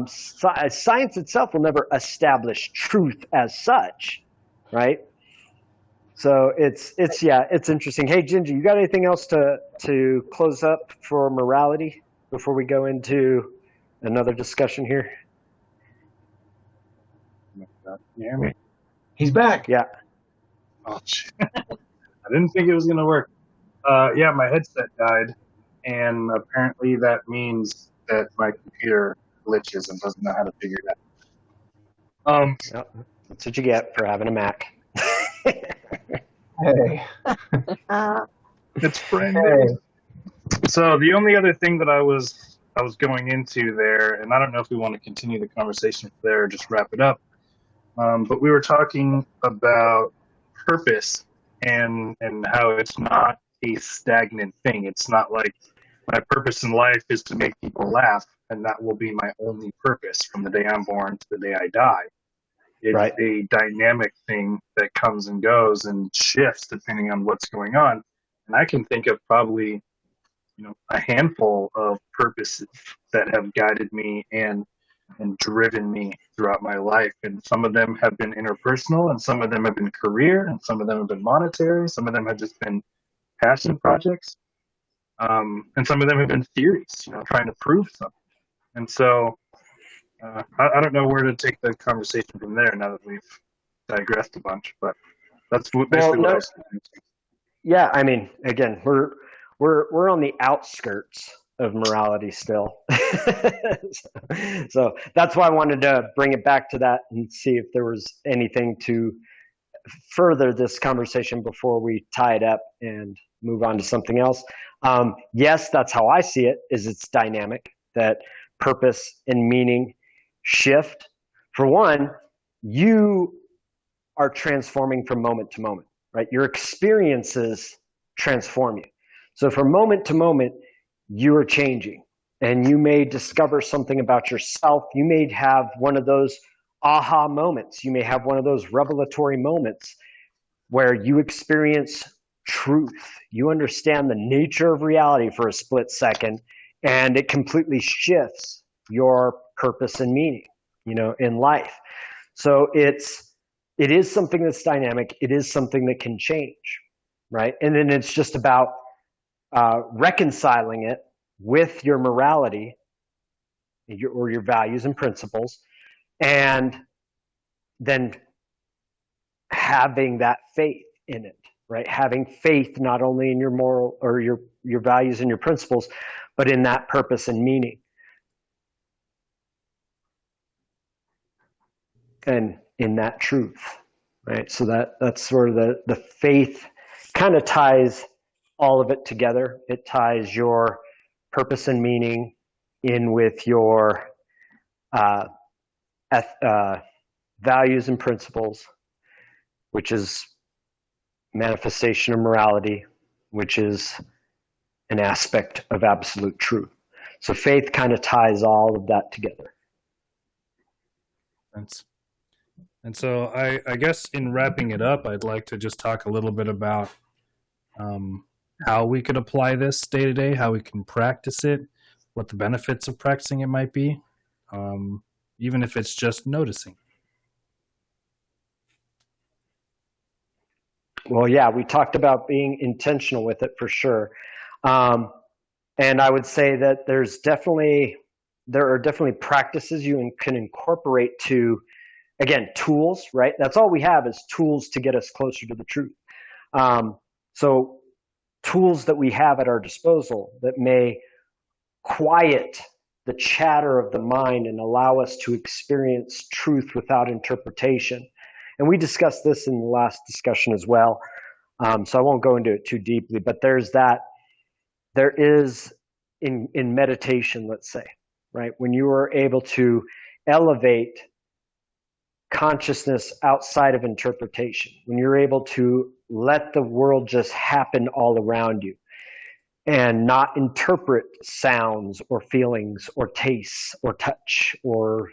Science itself will never establish truth as such, right? So it's interesting. Hey, Ginger, you got anything else to close up for morality before we go into another discussion here? Can you hear me? He's back. Yeah. Oh, I didn't think it was going to work. My headset died, and apparently that means that my computer glitches and doesn't know how to figure it out. That's what you get for having a Mac. Hey. It's brand new. So the only other thing that I was I was going into there, and I don't know if we want to continue the conversation there or just wrap it up. But we were talking about purpose and how it's not a stagnant thing. It's not like my purpose in life is to make people laugh, and that will be my only purpose from the day I'm born to the day I die. It's Right. a dynamic thing that comes and goes and shifts depending on what's going on. And I can think of probably, a handful of purposes that have guided me and driven me throughout my life. And some of them have been interpersonal, and some of them have been career, and some of them have been monetary. Some of them have just been passion projects. And some of them have been theories, trying to prove something. And so I don't know where to take the conversation from there now that we've digressed a bunch, but that's basically what I was thinking. Yeah, I mean, again, we're on the outskirts of morality still. So that's why I wanted to bring it back to that and see if there was anything to further this conversation before we tie it up and move on to something else. Yes, that's how I see it, is it's dynamic, that purpose and meaning shift. For one, you are transforming from moment to moment, right? Your experiences transform you. So from moment to moment, you are changing, and you may discover something about yourself. You may have one of those aha moments. You may have one of those revelatory moments where you experience truth. You understand the nature of reality for a split second, and it completely shifts your purpose and meaning, in life. So it is something that's dynamic. It is something that can change, right? And then it's just about reconciling it with your morality or your values and principles, and then having that faith in it, right? Having faith not only in your moral or your values and your principles, but in that purpose and meaning. And in that truth, right? So that's sort of the faith kind of ties all of it together. It ties your purpose and meaning in with your values and principles, which is manifestation of morality, which is an aspect of absolute truth. So faith kind of ties all of that together. Thanks. And so I guess in wrapping it up, I'd like to just talk a little bit about how we could apply this day to day, how we can practice it, what the benefits of practicing it might be, even if it's just noticing. Well, yeah, we talked about being intentional with it for sure. And I would say that there are definitely practices you can incorporate to, again, tools, right? That's all we have is tools to get us closer to the truth. So tools that we have at our disposal that may quiet the chatter of the mind and allow us to experience truth without interpretation. And we discussed this in the last discussion as well. So I won't go into it too deeply, but there is in meditation, let's say, right? When you are able to elevate consciousness outside of interpretation, when you're able to let the world just happen all around you and not interpret sounds or feelings or tastes or touch or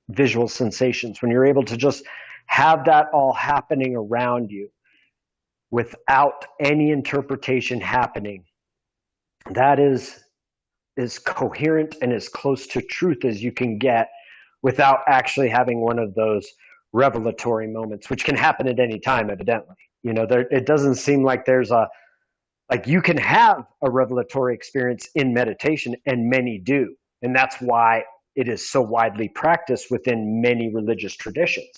visual sensations, when you're able to just have that all happening around you without any interpretation happening, that is as coherent and as close to truth as you can get without actually having one of those revelatory moments, which can happen at any time, evidently. It doesn't seem like you can have a revelatory experience in meditation, and many do. And that's why it is so widely practiced within many religious traditions,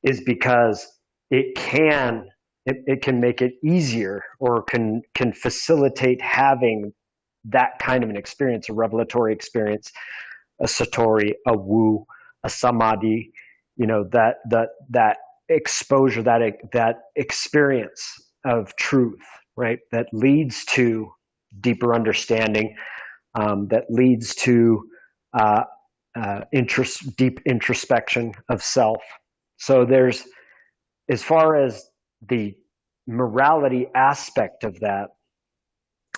is because it can make it easier, or can facilitate having that kind of an experience, a revelatory experience, a satori, a wu, a samadhi, that exposure, that experience of truth, right? That leads to deeper understanding, that leads to deep introspection of self. So there's, as far as the morality aspect of that,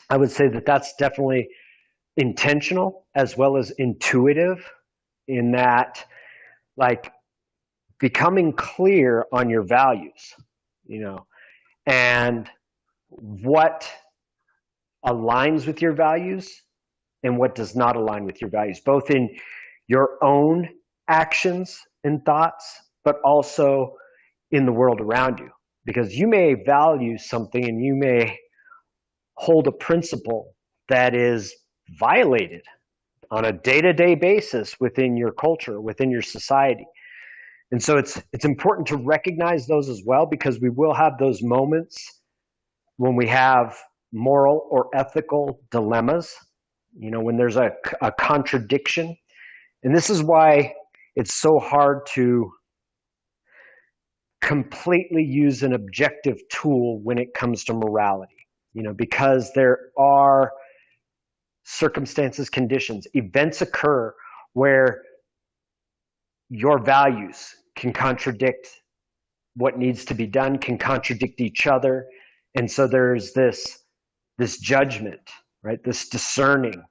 I would say that that's definitely intentional as well as intuitive, in that, like, becoming clear on your values, and what aligns with your values and what does not align with your values, both in your own actions and thoughts, but also in the world around you. Because you may value something and you may hold a principle that is violated on a day-to-day basis within your culture, within your society. And so it's important to recognize those as well, because we will have those moments when we have moral or ethical dilemmas, when there's a contradiction. And this is why it's so hard to completely use an objective tool when it comes to morality, because there are circumstances, conditions, events occur where your values can contradict what needs to be done, can contradict each other. And so there's this judgment, right? This discerning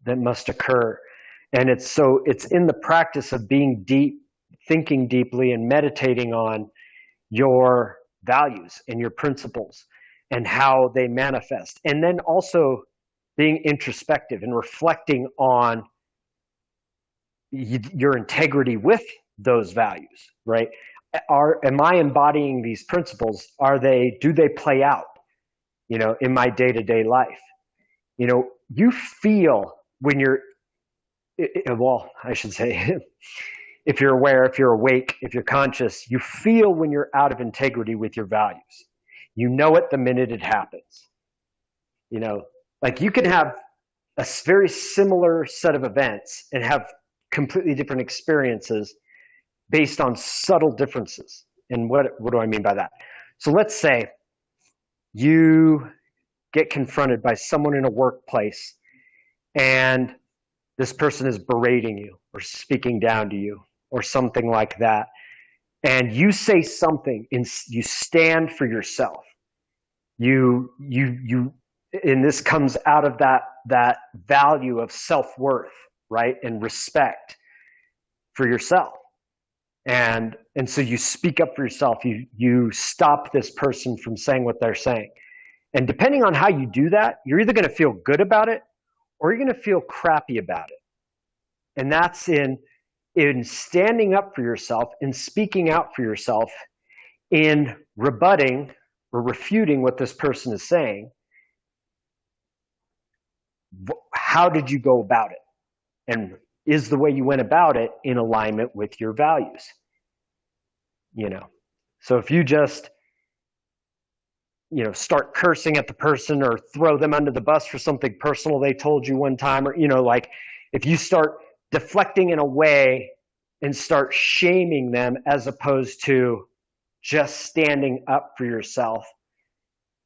that must occur. And it's in the practice of being deep, thinking deeply and meditating on your values and your principles and how they manifest. And then also being introspective and reflecting on your integrity with those values, right? Am I embodying these principles? Do they play out, in my day-to-day life? You feel when you're, I should say, if you're aware, if you're awake, if you're conscious, you feel when you're out of integrity with your values. You know it the minute it happens. Like, you can have a very similar set of events and have completely different experiences based on subtle differences. And what do I mean by that? So let's say you get confronted by someone in a workplace and this person is berating you or speaking down to you or something like that. And you say something, and you stand for yourself. And this comes out of that value of self-worth, right? And respect for yourself. And so you speak up for yourself. You stop this person from saying what they're saying. And depending on how you do that, you're either going to feel good about it or you're going to feel crappy about it. And that's in standing up for yourself and speaking out for yourself, in rebutting or refuting what this person is saying. How did you go about it? And is the way you went about it in alignment with your values? So if you just, start cursing at the person or throw them under the bus for something personal they told you one time, or, like, if you start deflecting in a way and start shaming them as opposed to just standing up for yourself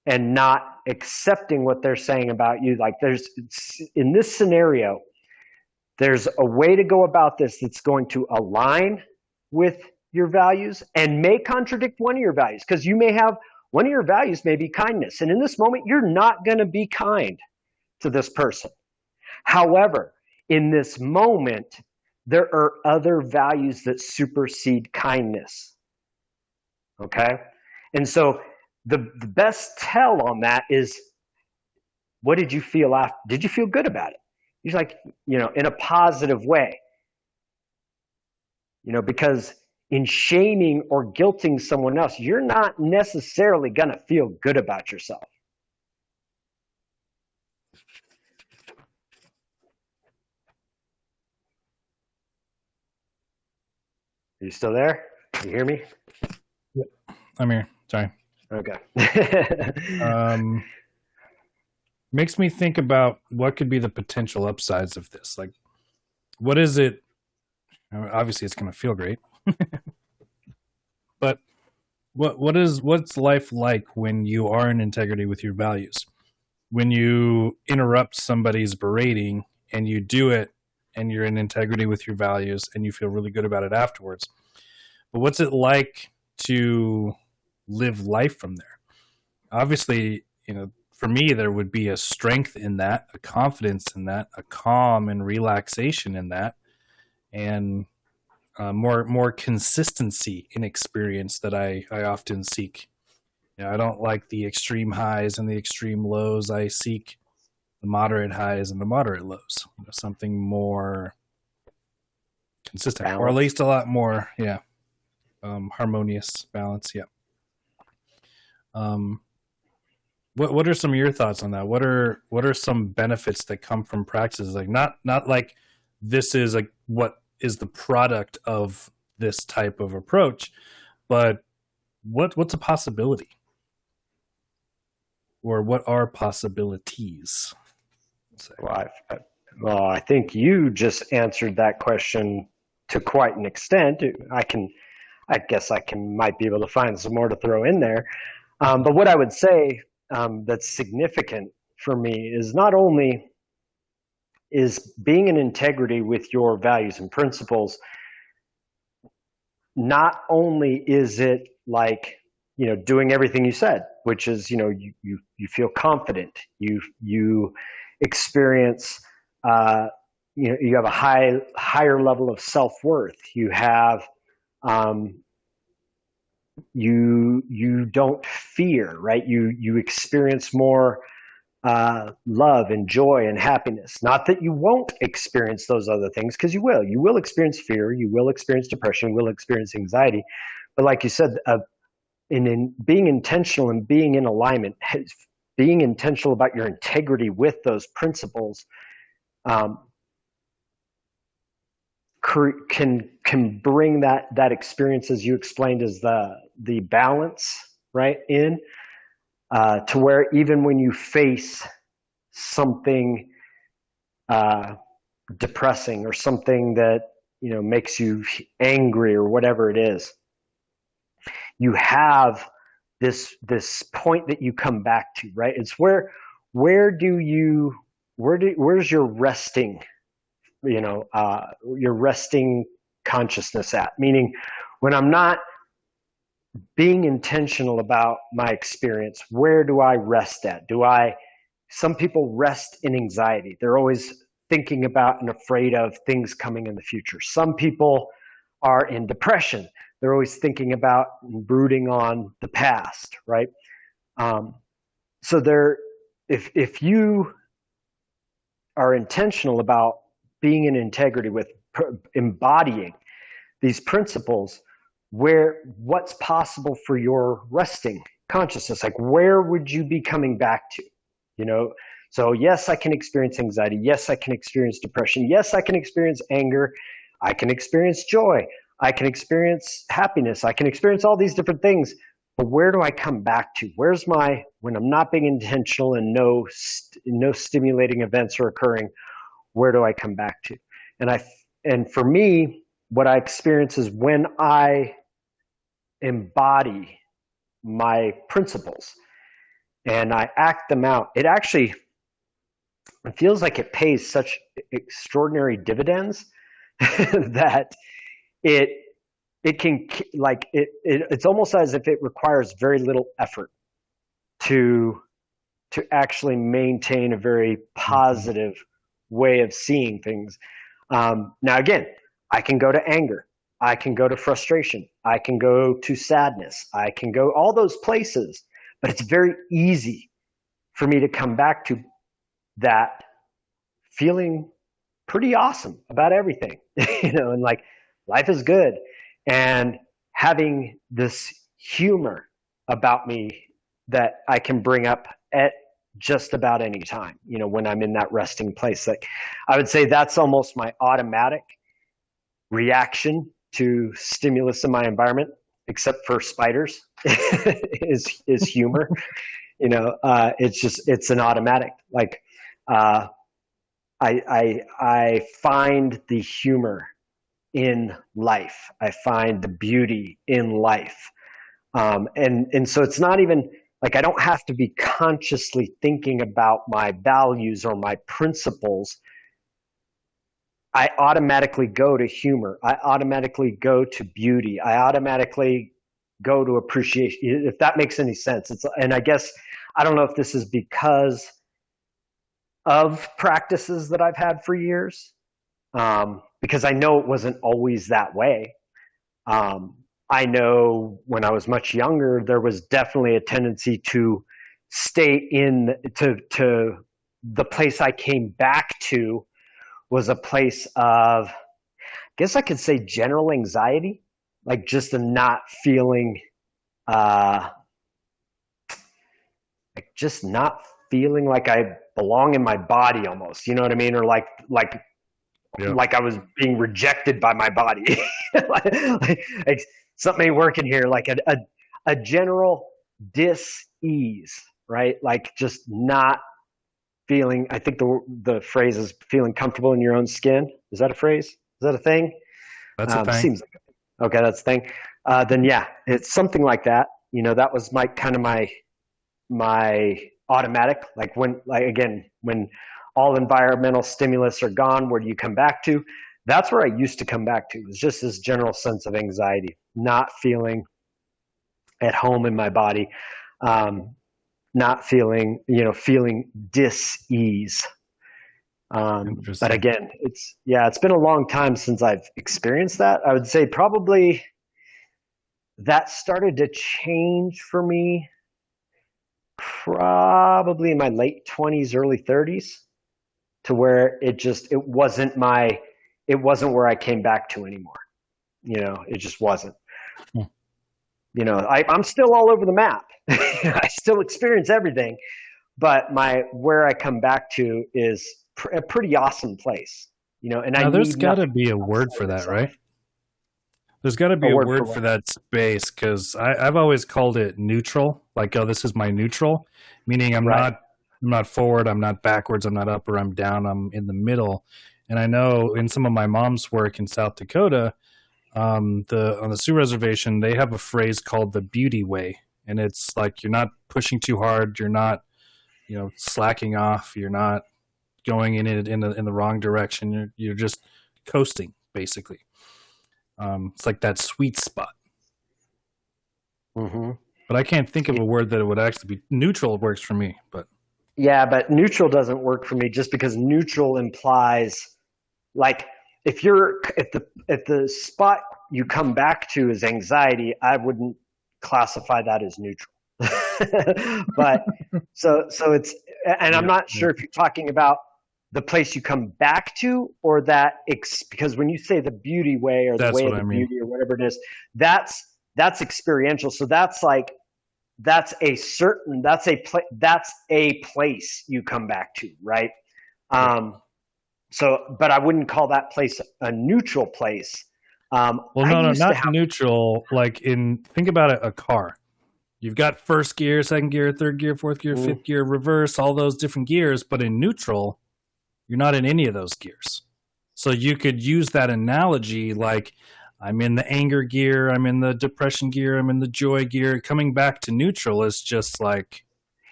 and not accepting what they're saying about you, like, in this scenario, there's a way to go about this that's going to align with your values and may contradict one of your values, because you may have one of your values may be kindness. And in this moment, you're not going to be kind to this person. However, in this moment, there are other values that supersede kindness. Okay? And so the best tell on that is, what did you feel after? Did you feel good about it? You're like, in a positive way. Because in shaming or guilting someone else, you're not necessarily going to feel good about yourself. Are you still there? Can you hear me? Yep, I'm here. Sorry. Okay. Makes me think about what could be the potential upsides of this. Like, what is it? Obviously, it's going to feel great. But what's life like when you are in integrity with your values? When you interrupt somebody's berating and you do it and you're in integrity with your values and you feel really good about it afterwards. But what's it like to live life from there? Obviously, for me, there would be a strength in that, a confidence in that, a calm and relaxation in that, and more consistency in experience that I often seek. I don't like the extreme highs and the extreme lows. I seek the moderate highs and the moderate lows. Something more consistent, or at least a lot more, harmonious balance. Yeah. What are some of your thoughts on that? What are some benefits that come from practices? Like not like this is like what is the product of this type of approach, but what's a possibility? Or what are possibilities? Well, I think you just answered that question to quite an extent. I guess I might be able to find some more to throw in there. But what I would say that's significant for me is not only is being in integrity with your values and principles, not only is it like, doing everything you said, which is, you feel confident, you experience, you have a higher level of self-worth. You have, you don't fear, right? You experience more love and joy and happiness. Not that you won't experience those other things, because you will. You will experience fear. You will experience depression. You will experience anxiety. But like you said, in being intentional and being in alignment, being intentional about your integrity with those principles, can bring that experience, as you explained, as the balance, right, in to where even when you face something depressing or something that makes you angry or whatever it is, you have this point that you come back to, right? It's where's your resting, your resting consciousness at? Meaning, when I'm not being intentional about my experience, where do I rest at? Some people rest in anxiety. They're always thinking about and afraid of things coming in the future. Some people are in depression. They're always thinking about and brooding on the past, right? So if you are intentional about being in integrity with embodying these principles, what's possible for your resting consciousness? Like, where would you be coming back to? So yes, I can experience anxiety. Yes, I can experience depression. Yes, I can experience anger. I can experience joy. I can experience happiness. I can experience all these different things. But where do I come back to? When I'm not being intentional and no stimulating events are occurring, where do I come back to? And for me, what I experience is when I embody my principles and I act them out, it feels like it pays such extraordinary dividends that it's almost as if it requires very little effort to actually maintain a very positive way of seeing things. Now, again, I can go to anger. I can go to frustration. I can go to sadness. I can go all those places, but it's very easy for me to come back to that feeling pretty awesome about everything, and like life is good, and having this humor about me that I can bring up at just about any time, when I'm in that resting place. Like, I would say that's almost my automatic reaction to stimulus in my environment, except for spiders, is humor. It's an automatic. Like, I find the humor in life. I find the beauty in life. And so it's not even like I don't have to be consciously thinking about my values or my principles I automatically go to humor. I automatically go to beauty. I automatically go to appreciation, if that makes any sense. And I guess, I don't know if this is because of practices that I've had for years, because I know it wasn't always that way. I know when I was much younger, there was definitely a tendency to stay to the place I came back to was a place of, I guess I could say, general anxiety, like just a not feeling, like just not feeling like I belong in my body almost, you know what I mean? Or like I was being rejected by my body. like something ain't working here, like a general dis-ease, right? Like just not feeling, I think the phrase is feeling comfortable in your own skin. Is that a phrase? Is that a thing? That's a thing. Seems like it. Okay, that's a thing. Then yeah, it's something like that. You know, that was my automatic, like when all environmental stimulus are gone, where do you come back to? That's where I used to come back to. It's just this general sense of anxiety, not feeling at home in my body, not feeling, feeling dis-ease. But again, it's been a long time since I've experienced that. I would say probably that started to change for me probably in my late 20s, early 30s, to where it wasn't where I came back to anymore. It just wasn't. I'm still all over the map. I still experience everything, but where I come back to is a pretty awesome place. And now there's got to be a word for that, right? There's got to be a word for that space, because I've always called it neutral. Like, oh, this is my neutral, meaning I'm not forward, I'm not backwards, I'm not up or I'm down, I'm in the middle. And I know in some of my mom's work in South Dakota, on the Sioux Reservation, they have a phrase called the beauty way, and it's like you're not pushing too hard, you're not, slacking off, you're not going in the wrong direction, you're just coasting basically. It's like that sweet spot. Mm-hmm. But I can't think of a word that it would actually be. Neutral works for me, but yeah, but neutral doesn't work for me, just because neutral implies, like, if the spot you come back to is anxiety, I wouldn't classify that as neutral. But so it's, and I'm not sure if you're talking about the place you come back to, or because when you say the beauty way, or the way of the beauty, or whatever it is, that's experiential. So that's a place you come back to, right? But I wouldn't call that place a neutral place. Well, no, not neutral. Like think about it, a car. You've got first gear, second gear, third gear, fourth gear, fifth gear, reverse, all those different gears. But in neutral, you're not in any of those gears. So you could use that analogy, like, I'm in the anger gear, I'm in the depression gear, I'm in the joy gear. Coming back to neutral is just like...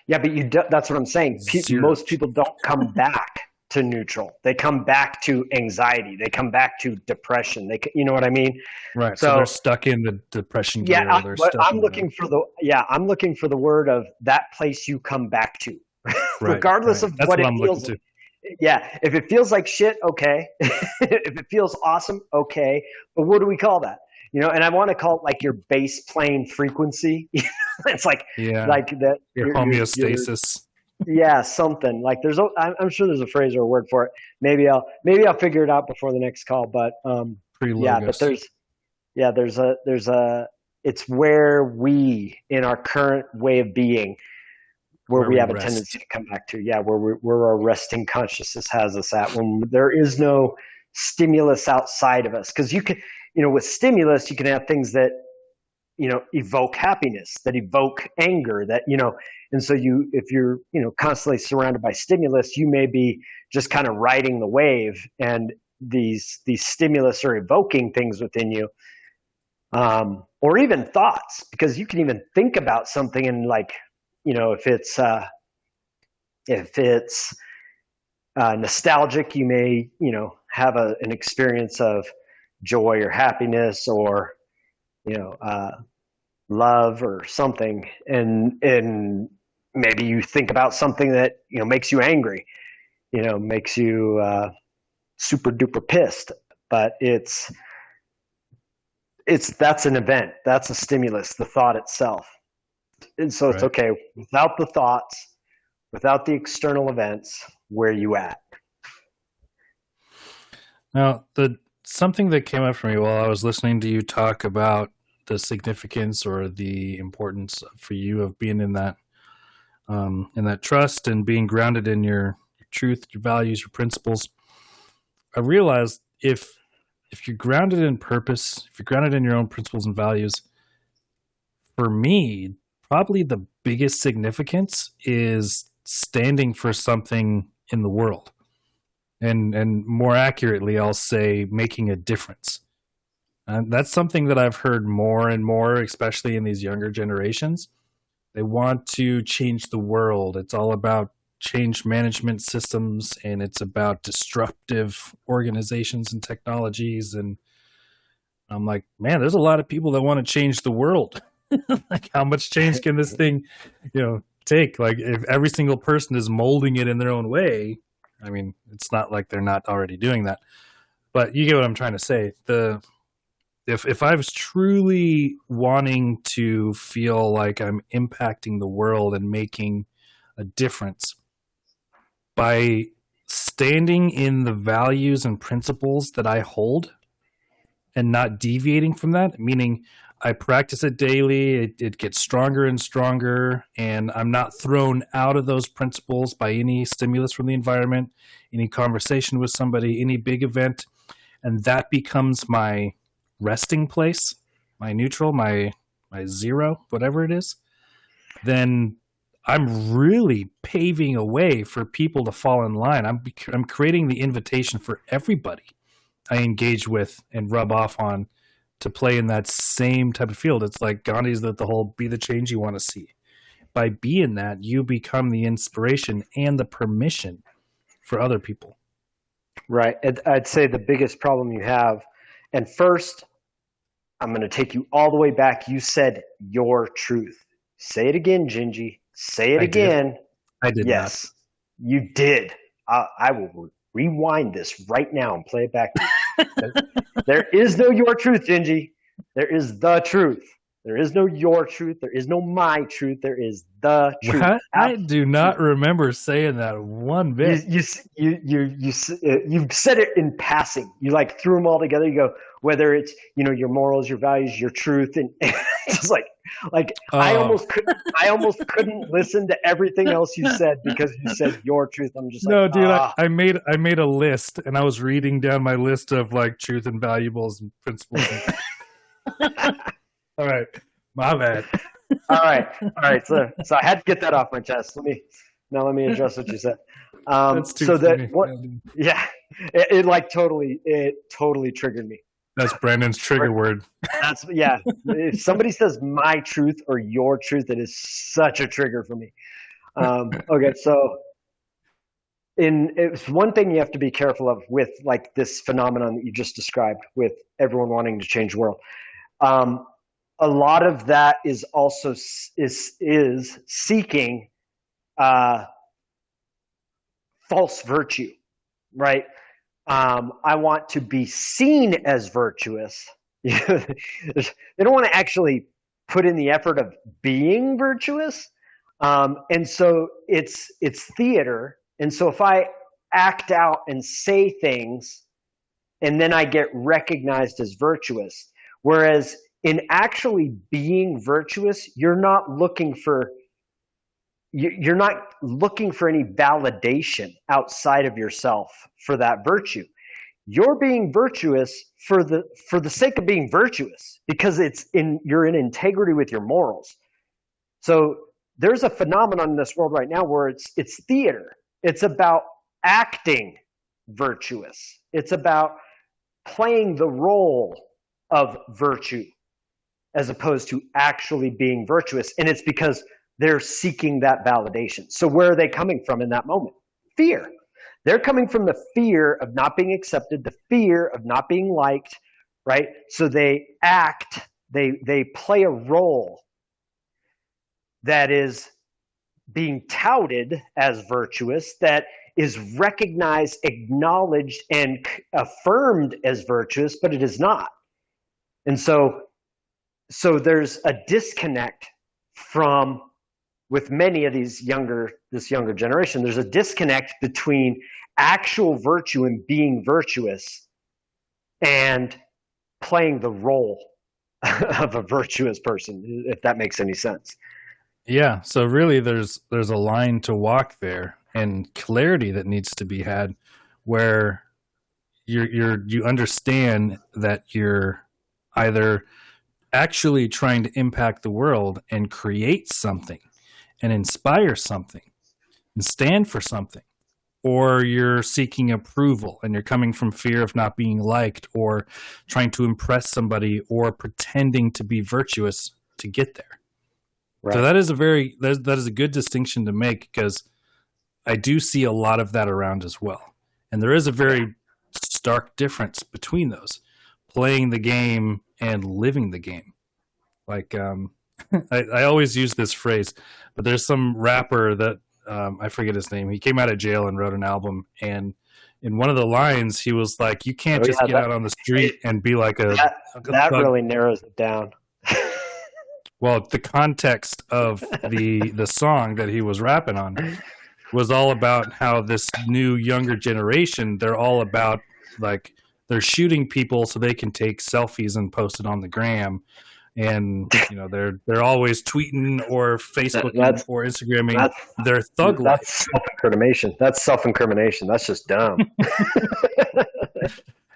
Yeah, but that's what I'm saying. Most people don't come back to neutral. They come back to anxiety. They come back to depression. You know what I mean? Right. So they're stuck in the depression gear. Yeah, I'm looking for the word of that place you come back to, regardless of what it feels like. Yeah, if it feels like shit, okay. If it feels awesome, okay. But what do we call that? And I want to call it like your bass playing frequency. It's like like that. Your homeostasis. Something like I'm sure there's a phrase or a word for it. Maybe I'll figure it out before the next call. But it's where we, in our current way of being, where we have a tendency to come back to, where our resting consciousness has us at, when there is no stimulus outside of us. Because you can, with stimulus, you can have things that, evoke happiness, that evoke anger, that, and so if you're, constantly surrounded by stimulus, you may be just kind of riding the wave, and these stimulus are evoking things within you, or even thoughts, because you can even think about something and, like, if it's nostalgic. You may, have an experience of joy or happiness or, love or something. And maybe you think about something that, makes you angry, makes you super duper pissed, but that's an event. That's a stimulus, the thought itself. And so it's okay without the thoughts, without the external events, where you at? Now, something that came up for me while I was listening to you talk about the significance or the importance for you of being in that trust and being grounded in your truth, your values, your principles. I realized if you're grounded in purpose, if you're grounded in your own principles and values, for me, probably the biggest significance is standing for something in the world. And more accurately, I'll say making a difference. And that's something that I've heard more and more, especially in these younger generations. They want to change the world. It's all about change management systems, and it's about disruptive organizations and technologies. And I'm like, man, there's a lot of people that want to change the world. Like, how much change can this thing, take? Like, if every single person is molding it in their own way, I mean, it's not like they're not already doing that. But you get what I'm trying to say. If I was truly wanting to feel like I'm impacting the world and making a difference by standing in the values and principles that I hold and not deviating from that, meaning I practice it daily, it gets stronger and stronger, and I'm not thrown out of those principles by any stimulus from the environment, any conversation with somebody, any big event, and that becomes my resting place, my neutral, my zero, whatever it is, then I'm really paving a way for people to fall in line. I'm creating the invitation for everybody I engage with and rub off on to play in that same type of field. It's like Gandhi's the whole be the change you want to see. By being that, you become the inspiration and the permission for other people. Right. I'd say the biggest problem you have, and first, I'm going to take you all the way back. You said your truth. Say it again, Gingy. Say it again. I did. Yes, you did. I will rewind this right now and play it back. There is no your truth, Gingy. There is the truth. There is no your truth. There is no my truth. There is the truth. What? I do not remember saying that one bit. You said it in passing. You like threw them all together. You go, whether it's your morals, your values, your truth, and just like I almost couldn't listen to everything else you said because you said your truth. I'm just no, like, dude. I made a list, and I was reading down my list of like truth and valuables and principles. All right, my bad. All right. So I had to get that off my chest. Let me address what you said. That's too so funny. that what? Yeah, it totally triggered me. That's Brandon's trigger word. Yeah. If somebody says my truth or your truth, it is such a trigger for me. Okay, so it's one thing you have to be careful of with like this phenomenon that you just described with everyone wanting to change the world. A lot of that is also is seeking false virtue, right? I want to be seen as virtuous. They don't want to actually put in the effort of being virtuous, and so it's theater. And so if I act out and say things, and then I get recognized as virtuous, whereas in actually being virtuous, you're not looking for any validation outside of yourself for that virtue. You're being virtuous for the sake of being virtuous because you're in integrity with your morals. So there's a phenomenon in this world right now where it's theater. It's about acting virtuous. It's about playing the role of virtue as opposed to actually being virtuous. And it's because they're seeking that validation. So where are they coming from in that moment? Fear. They're coming from the fear of not being accepted, the fear of not being liked, right? So they they play a role that is being touted as virtuous, that is recognized, acknowledged, and affirmed as virtuous, but it is not. And so there's a disconnect with many of this younger generation. There's a disconnect between actual virtue and being virtuous and playing the role of a virtuous person, if that makes any sense. Yeah, so really there's a line to walk there, and clarity that needs to be had, where you understand that you're either actually trying to impact the world and create something and inspire something and stand for something, or you're seeking approval and you're coming from fear of not being liked, or trying to impress somebody, or pretending to be virtuous to get there. Right. So that is a good distinction to make, because I do see a lot of that around as well. And there is a very stark difference between those, playing the game and living the game. Like, I always use this phrase, but there's some rapper that, I forget his name. He came out of jail and wrote an album. And in one of the lines, he was like, you can't get out on the street and be like that really narrows it down. Well, the context of the song that he was rapping on was all about how this new younger generation, they're all about, like, they're shooting people so they can take selfies and post it on the gram. And, you know, they're always tweeting or Facebooking or Instagramming their thug life. That's self-incrimination. That's just dumb.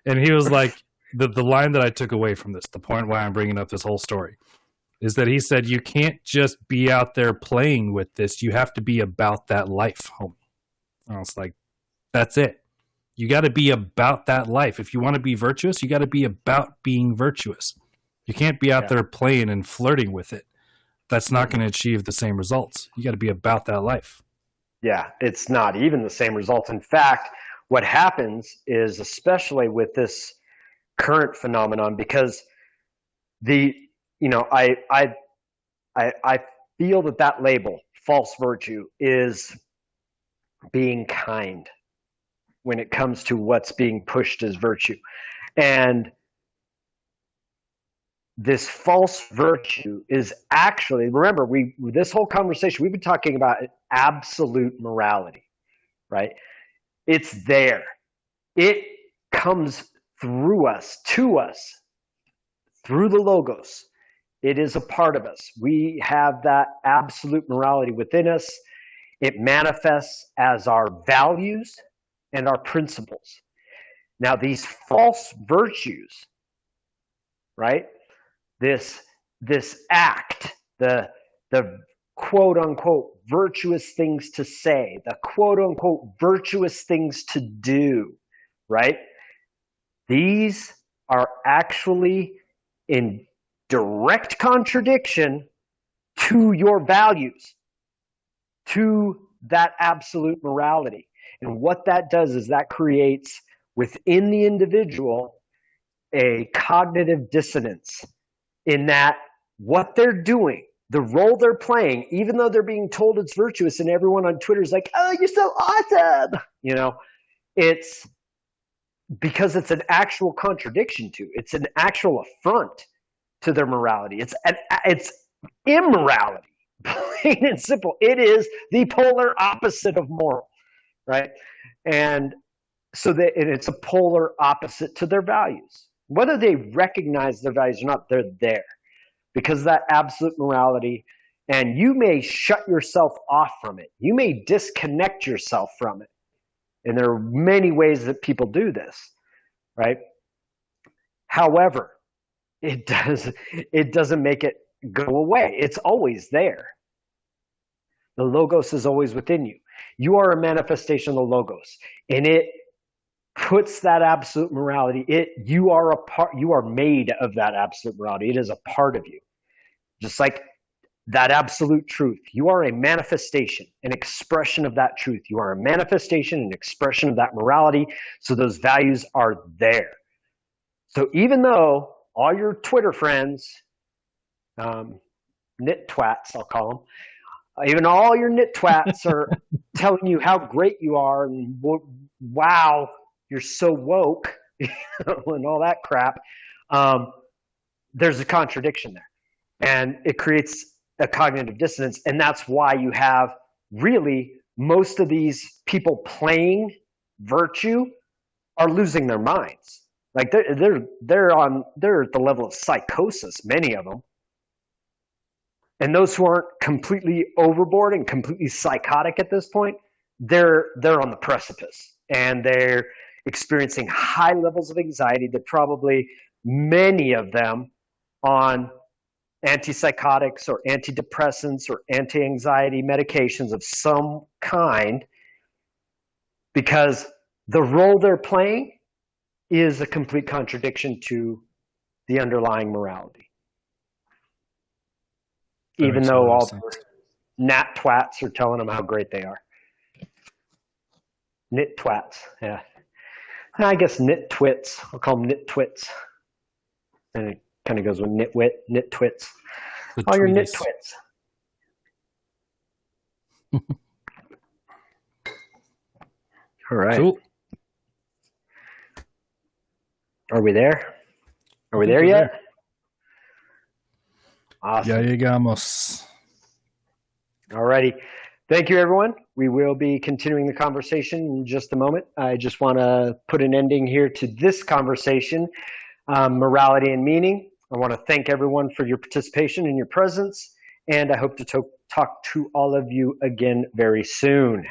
And he was like, the line that I took away from this, the point why I'm bringing up this whole story, is that he said, you can't just be out there playing with this. You have to be about that life, homie. And I was like, that's it. You got to be about that life. If you want to be virtuous, you got to be about being virtuous. You can't be out there playing and flirting with it. That's not going to achieve the same results. You got to be about that life. Yeah, it's not even the same results. In fact, what happens is, especially with this current phenomenon, because I feel that label, false virtue, is being kind when it comes to what's being pushed as virtue. And this false virtue is actually, remember, this whole conversation, we've been talking about absolute morality, right? It's there. It comes through us, to us, through the Logos. It is a part of us. We have that absolute morality within us. It manifests as our values and our principles. Now, these false virtues, right? This act, the quote unquote virtuous things to say, the quote unquote virtuous things to do, right? These are actually in direct contradiction to your values, to that absolute morality. And what that does is that creates within the individual a cognitive dissonance, in that what they're doing, the role they're playing, even though they're being told it's virtuous, and everyone on Twitter is like, oh, you're so awesome. You know, it's because it's an actual contradiction to, it's an actual affront to their morality. It's immorality, plain and simple. It is the polar opposite of moral, right? And so it's a polar opposite to their values. Whether they recognize their values or not, they're there because of that absolute morality. And you may shut yourself off from it. You may disconnect yourself from it. And there are many ways that people do this, right? However, it doesn't make it go away. It's always there. The Logos is always within you. You are a manifestation of the Logos, and it puts that absolute morality. You are made of that absolute morality. It is a part of you. Just like that absolute truth. You are a manifestation, an expression of that truth. You are a manifestation, an expression of that morality. So those values are there. So even though all your Twitter friends, nit twats, I'll call them, even all your nit twats are telling you how great you are and wow, you're so woke and all that crap, there's a contradiction there. And it creates a cognitive dissonance. And that's why you have really most of these people playing virtue are losing their minds. Like they're at the level of psychosis, many of them. And those who aren't completely overboard and completely psychotic at this point, they're on the precipice and they're experiencing high levels of anxiety. They're probably, many of them, on antipsychotics or antidepressants or anti-anxiety medications of some kind, because the role they're playing is a complete contradiction to the underlying morality. Even though all the nat twats are telling them how great they are. Nit twats, yeah. I guess nit twits. I'll call them nit twits. And it kind of goes with nitwit, nit twits. All your nit twits. All right. Cool. Are we there? Are we there yet? There. Awesome. Ya llegamos. All righty. Thank you, everyone. We will be continuing the conversation in just a moment. I just want to put an ending here to this conversation, morality and meaning. I want to thank everyone for your participation and your presence, and I hope to talk to all of you again very soon.